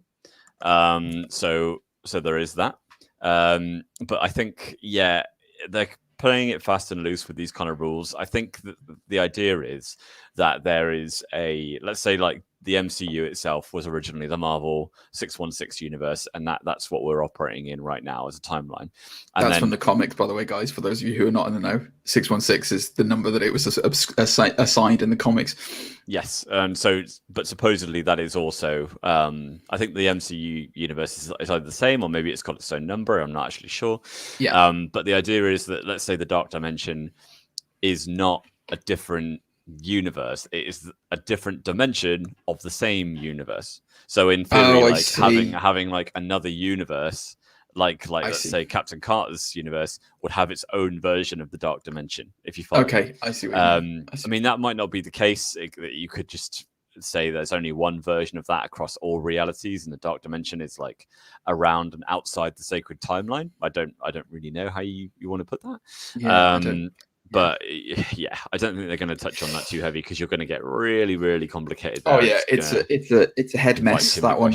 S2: So there is that. But I think, they're playing it fast and loose with these kind of rules. I think that the idea is that there is let's say like the MCU itself was originally the Marvel 616 universe, and that's what we're operating in right now as a timeline. And
S1: that's from the comics, by the way, guys. For those of you who are not in the know, 616 is the number that it was assigned in the comics.
S2: Yes, but supposedly that is also, I think the MCU universe is either the same or maybe it's got its own number. I'm not actually sure.
S1: Yeah.
S2: But the idea is that, let's say, the Dark Dimension is not a different universe; it is a different dimension of the same universe. So in theory, having like another universe, like let's say Captain Carter's universe would have its own version of the Dark Dimension. If you follow,
S1: okay, I see. What you mean.
S2: I mean, that might not be the case. You could just say there's only one version of that across all realities, and the Dark Dimension is like around and outside the sacred timeline. I don't really know how you want to put that.
S1: Yeah,
S2: but yeah, I don't think they're going to touch on that too heavy, because you're going to get really, really complicated.
S1: Oh yeah, it's a head mess, that one.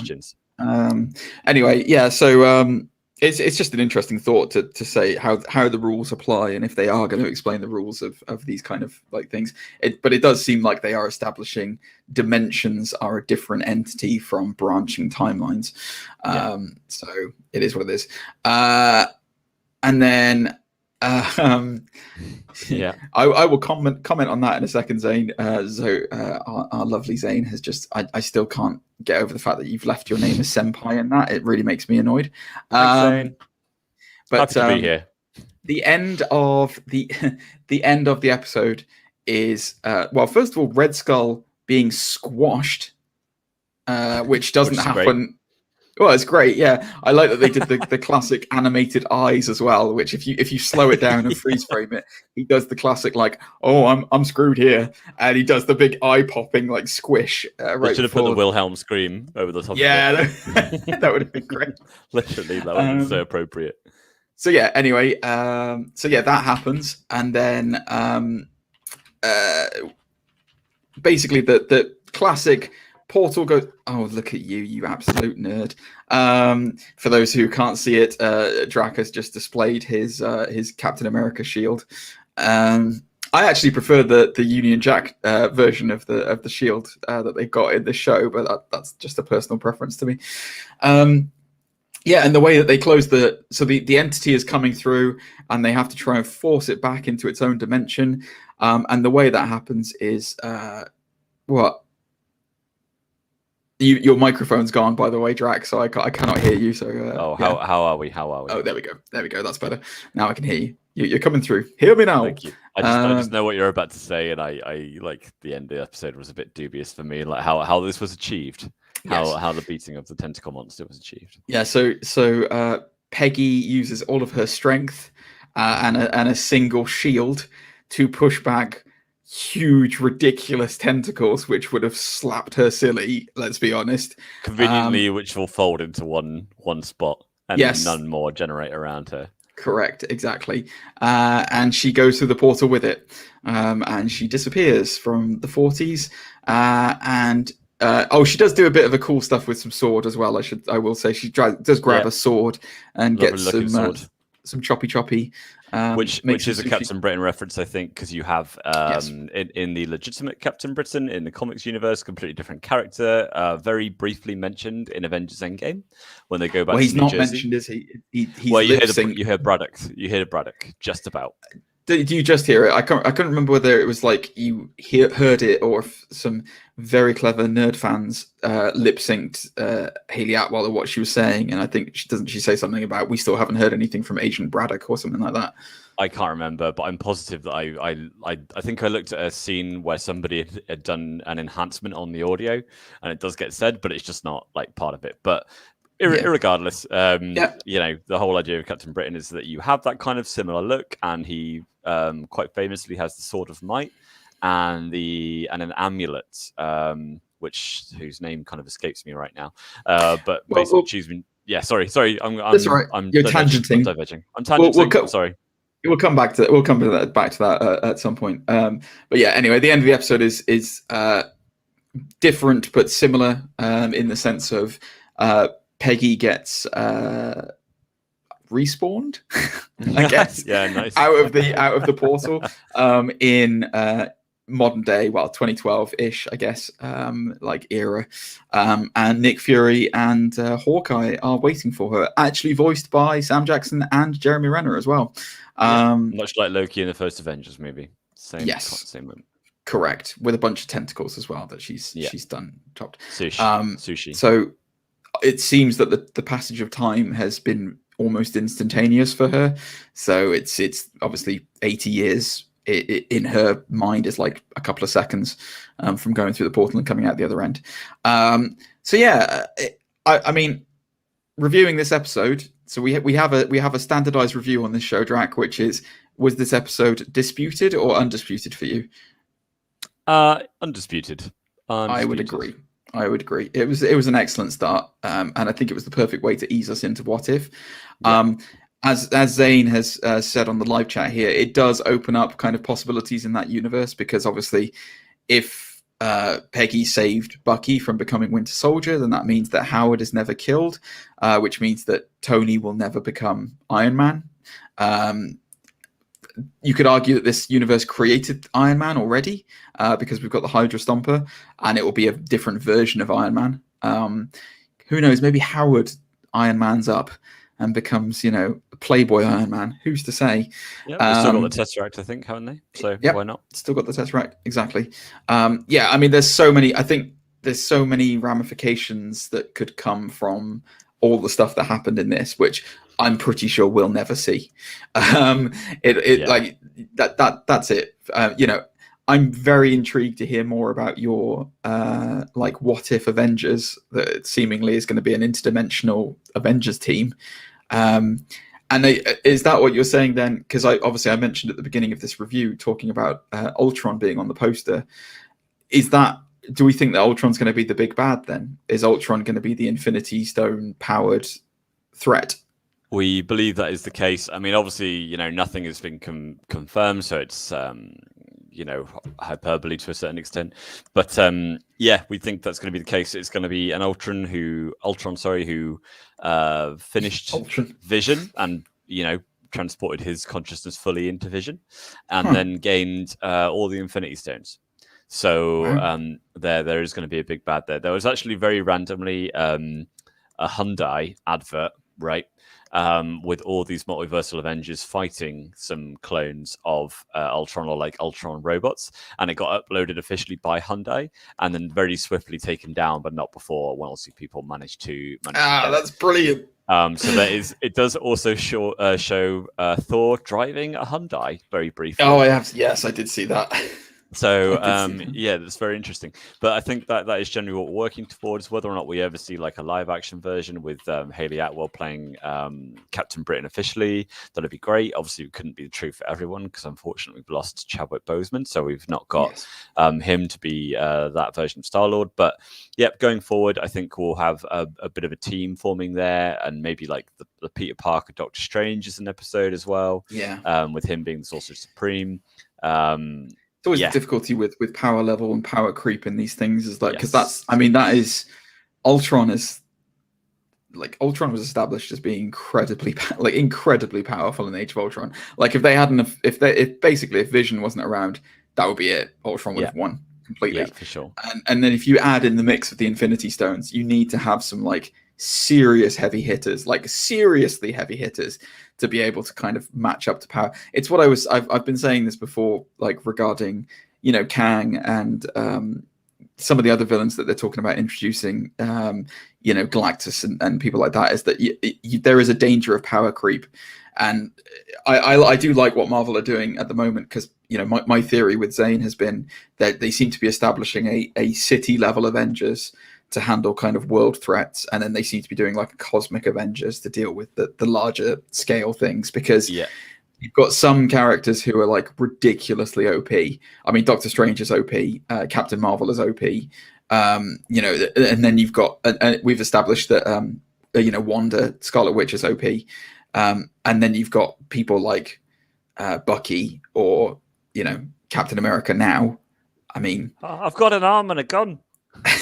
S1: Anyway, yeah. So it's just an interesting thought to say how the rules apply, and if they are going to explain the rules of these kind of like things. But it does seem like they are establishing dimensions are a different entity from branching timelines. So it is what it is. And then.
S2: Yeah,
S1: I will comment on that in a second, Zane. Our lovely Zane has just I still can't get over the fact that you've left your name as senpai, and that it really makes me annoyed.
S2: Thanks, but happy to be here.
S1: The end of the end of the episode is well, first of all, Red Skull being squashed, which doesn't happen. Great. Well, it's great. Yeah, I like that they did the classic animated eyes as well. Which, if you slow it down and freeze frame it, he does the classic like, "Oh, I'm screwed here," and he does the big eye popping like squish. Right,
S2: should have put the Wilhelm scream over the top.
S1: Yeah, that would have been great.
S2: Literally, that would have been so appropriate.
S1: So yeah. Anyway, that happens, and then basically the classic. Portal goes. Oh, look at you absolute nerd! For those who can't see it, Drac has just displayed his Captain America shield. I actually prefer the Union Jack version of the shield that they got in the show, but that's just a personal preference to me. Yeah, and the way that they close the entity is coming through, and they have to try and force it back into its own dimension. And the way that happens is what. Your microphone's gone, by the way, Drax, so I cannot hear you. So
S2: how are we?
S1: Oh, there we go. That's better. Now I can hear you. You're coming through. Hear me now.
S2: Thank you. I just know what you're about to say, and I like the end of the episode was a bit dubious for me, like how this was achieved, how the beating of the tentacle monster was achieved.
S1: Yeah. So Peggy uses all of her strength and a single shield to push back huge, ridiculous tentacles, which would have slapped her silly. Let's be honest.
S2: Conveniently, which will fold into one spot, and none more generate around her.
S1: Correct, exactly. And she goes through the portal with it, and she disappears from the 40s. She does do a bit of a cool stuff with some sword as well. I will say she does grab a sword and get some choppy.
S2: Which is a Captain Britain reference, I think, because you have in the legitimate Captain Britain in the comics universe, completely different character, very briefly mentioned in Avengers Endgame when they go back.
S1: Well, he's
S2: to New
S1: not
S2: Jersey.
S1: mentioned, is he?
S2: You heard Braddock. You heard Braddock just about.
S1: Did you just hear it? I couldn't remember whether it was like you heard it or if some very clever nerd fans lip synced Hayley Atwell or what she was saying, and I think she say something about we still haven't heard anything from Agent Braddock or something like that.
S2: I can't remember, but I'm positive that I think I looked at a scene where somebody had done an enhancement on the audio, and it does get said, but it's just not like part of it. But irregardless, the whole idea of Captain Britain is that you have that kind of similar look, and he quite famously has the Sword of Might and an amulet, whose name kind of escapes me right now. But basically, she's been. Yeah, sorry.
S1: That's all right. You're tangenting.
S2: I'm diverging. I'm tangenting. Sorry.
S1: We'll come back to that at some point. But yeah, anyway, the end of the episode is different but similar in the sense of Peggy gets respawned, I guess.
S2: Yeah, nice.
S1: out of the portal in modern day, 2012-ish, I guess, era. And Nick Fury and Hawkeye are waiting for her, actually voiced by Sam Jackson and Jeremy Renner as well.
S2: Much like Loki in the first Avengers movie. Same moment.
S1: Correct, with a bunch of tentacles as well that she's done chopped.
S2: Sushi.
S1: So it seems that the passage of time has been almost instantaneous for her. So it's obviously 80 years in her mind is like a couple of seconds from going through the portal and coming out the other end. So yeah, I mean, reviewing this episode. So we have a standardized review on this show, Drac, which is, was this episode disputed or undisputed for you?
S2: Undisputed.
S1: I would agree. It was an excellent start, and I think it was the perfect way to ease us into What If. Yeah. As Zane has said on the live chat here, it does open up kind of possibilities in that universe, because obviously, if Peggy saved Bucky from becoming Winter Soldier, then that means that Howard is never killed, which means that Tony will never become Iron Man. You could argue that this universe created Iron Man already, because we've got the Hydra Stomper, and it will be a different version of Iron Man. Who knows? Maybe Howard Iron Man's up and becomes, a Playboy Iron Man. Who's to say?
S2: Yeah, they've still got the Tesseract, I think, haven't they? So why not?
S1: Still got the Tesseract, exactly. I mean, there's so many. I think there's so many ramifications that could come from all the stuff that happened in this, which I'm pretty sure we'll never see. Like that's it. I'm very intrigued to hear more about your what if Avengers, that seemingly is going to be an interdimensional Avengers team. And is that what you're saying then? Because I mentioned at the beginning of this review talking about Ultron being on the poster. Do we think that Ultron's going to be the big bad then? Is Ultron going to be the Infinity Stone powered threat?
S2: We believe that is the case. I mean, obviously, nothing has been confirmed, so it's hyperbole to a certain extent. But we think that's going to be the case. It's going to be an Ultron who finished Vision and transported his consciousness fully into Vision, and then gained all the Infinity Stones. So there is going to be a big bad there. There was actually very randomly a Hyundai advert, right? With all these multiversal Avengers fighting some clones of Ultron, or like Ultron robots, and it got uploaded officially by Hyundai, and then very swiftly taken down, but not before one or two people managed to
S1: that's brilliant.
S2: So it does also show Thor driving a Hyundai very briefly.
S1: Oh, I did see that.
S2: So that's very interesting. But I think that is generally what we're working towards. Whether or not we ever see like a live action version with Hayley Atwell playing Captain Britain officially, that'd be great. Obviously, it couldn't be the truth for everyone, because unfortunately we've lost Chadwick Boseman, so we've not got him to be that version of Star-Lord. But going forward, I think we'll have a bit of a team forming there, and maybe like the Peter Parker Doctor Strange is an episode as well. With him being the Sorcerer Supreme.
S1: It's always a difficulty with power level and power creep in these things, is like, because that is Ultron was established as being incredibly powerful in Age of Ultron. Like if Vision wasn't around, that would be it. Ultron would have won completely.
S2: Yeah, for sure.
S1: And then if you add in the mix of the Infinity Stones, you need to have some like seriously heavy hitters to be able to kind of match up to power. It's what I've been saying this before, like regarding Kang and some of the other villains that they're talking about introducing, Galactus and people like that, is that there is a danger of power creep. And I do like what Marvel are doing at the moment, because my theory with Zane has been that they seem to be establishing a city level Avengers to handle kind of world threats, and then they seem to be doing like a cosmic Avengers to deal with the larger scale things, because You've got some characters who are like ridiculously OP. I mean, Doctor Strange is OP, Captain Marvel is OP. And then you've got, we've established that, Wanda, Scarlet Witch is OP. And then you've got people like Bucky or, Captain America now. I mean,
S2: I've got an arm and a gun.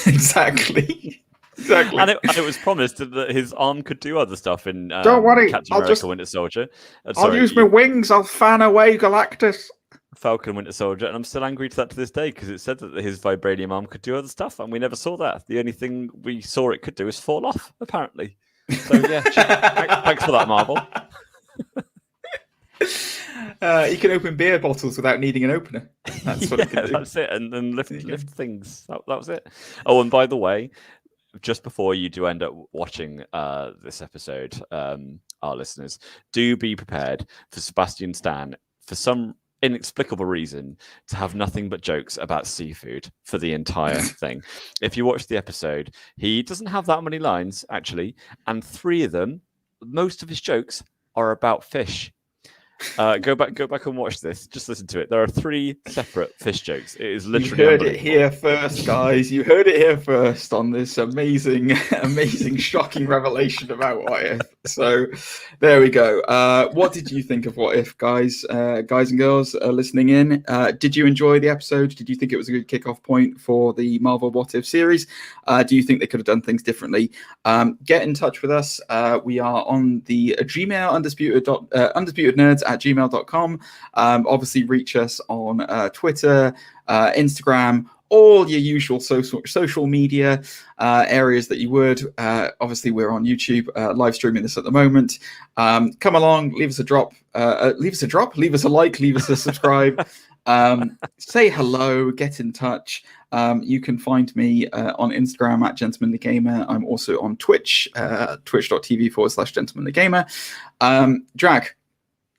S1: Exactly.
S2: And it was promised that his arm could do other stuff in
S1: Don't worry,
S2: Captain
S1: I'll
S2: America Winter Soldier.
S1: I'll use my wings, I'll fan away Galactus.
S2: Falcon Winter Soldier, and I'm still angry to that to this day because it said that his vibranium arm could do other stuff, and we never saw that. The only thing we saw it could do is fall off, apparently. So yeah, thanks for that, Marvel.
S1: He can open beer bottles without needing an opener. That's what he can do.
S2: That's it, and lift things. That was it. Oh, and by the way, just before you do end up watching this episode, our listeners, do be prepared for Sebastian Stan, for some inexplicable reason, to have nothing but jokes about seafood for the entire thing. If you watch the episode, he doesn't have that many lines, actually, and 3 of them, most of his jokes are about fish. Go back and watch this. Just listen to it. There are 3 separate fish jokes. It is literally.
S1: You heard it here first, guys. You heard it here first on this amazing, shocking revelation about What If. So, there we go. What did you think of What If, guys? Guys and girls listening in. Did you enjoy the episode? Did you think it was a good kickoff point for the Marvel What If series? Do you think they could have done things differently? Get in touch with us. We are on the Gmail Undisputed Nerds at gmail.com. Obviously reach us on Twitter, Instagram, all your usual social media areas that you would. Obviously we're on YouTube live streaming this at the moment. Come along, leave us a drop, leave us a like, leave us a subscribe. Say hello, get in touch. You can find me on Instagram at GentlemanTheGamer. I'm also on Twitch, twitch.tv/GentlemanTheGamer. Drag.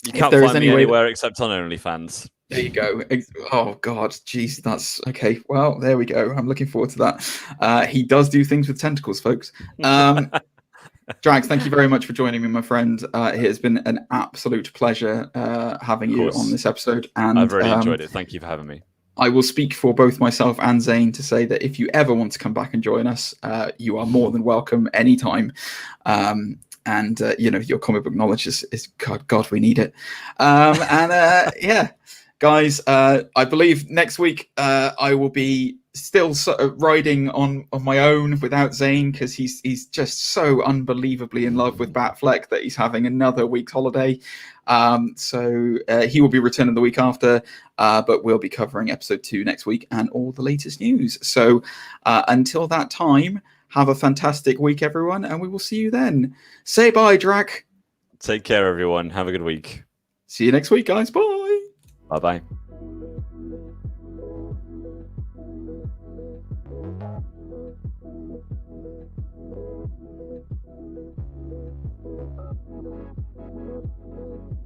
S2: You can't find me anywhere except on OnlyFans.
S1: There you go. Oh, God. Jeez, that's okay. Well, there we go. I'm looking forward to that. He does do things with tentacles, folks. Drags, thank you very much for joining me, my friend. It has been an absolute pleasure having you on this episode. And
S2: I've really enjoyed it. Thank you for having me.
S1: I will speak for both myself and Zane to say that if you ever want to come back and join us, you are more than welcome anytime. And your comic book knowledge is God, we need it. Yeah, guys, I believe next week I will be still sort of riding on my own without Zane because he's just so unbelievably in love with Batfleck that he's having another week's holiday. So he will be returning the week after, but we'll be covering episode 2 next week and all the latest news. So until that time, have a fantastic week, everyone, and we will see you then. Say bye, Drac.
S2: Take care, everyone. Have a good week.
S1: See you next week, guys. Bye.
S2: Bye-bye.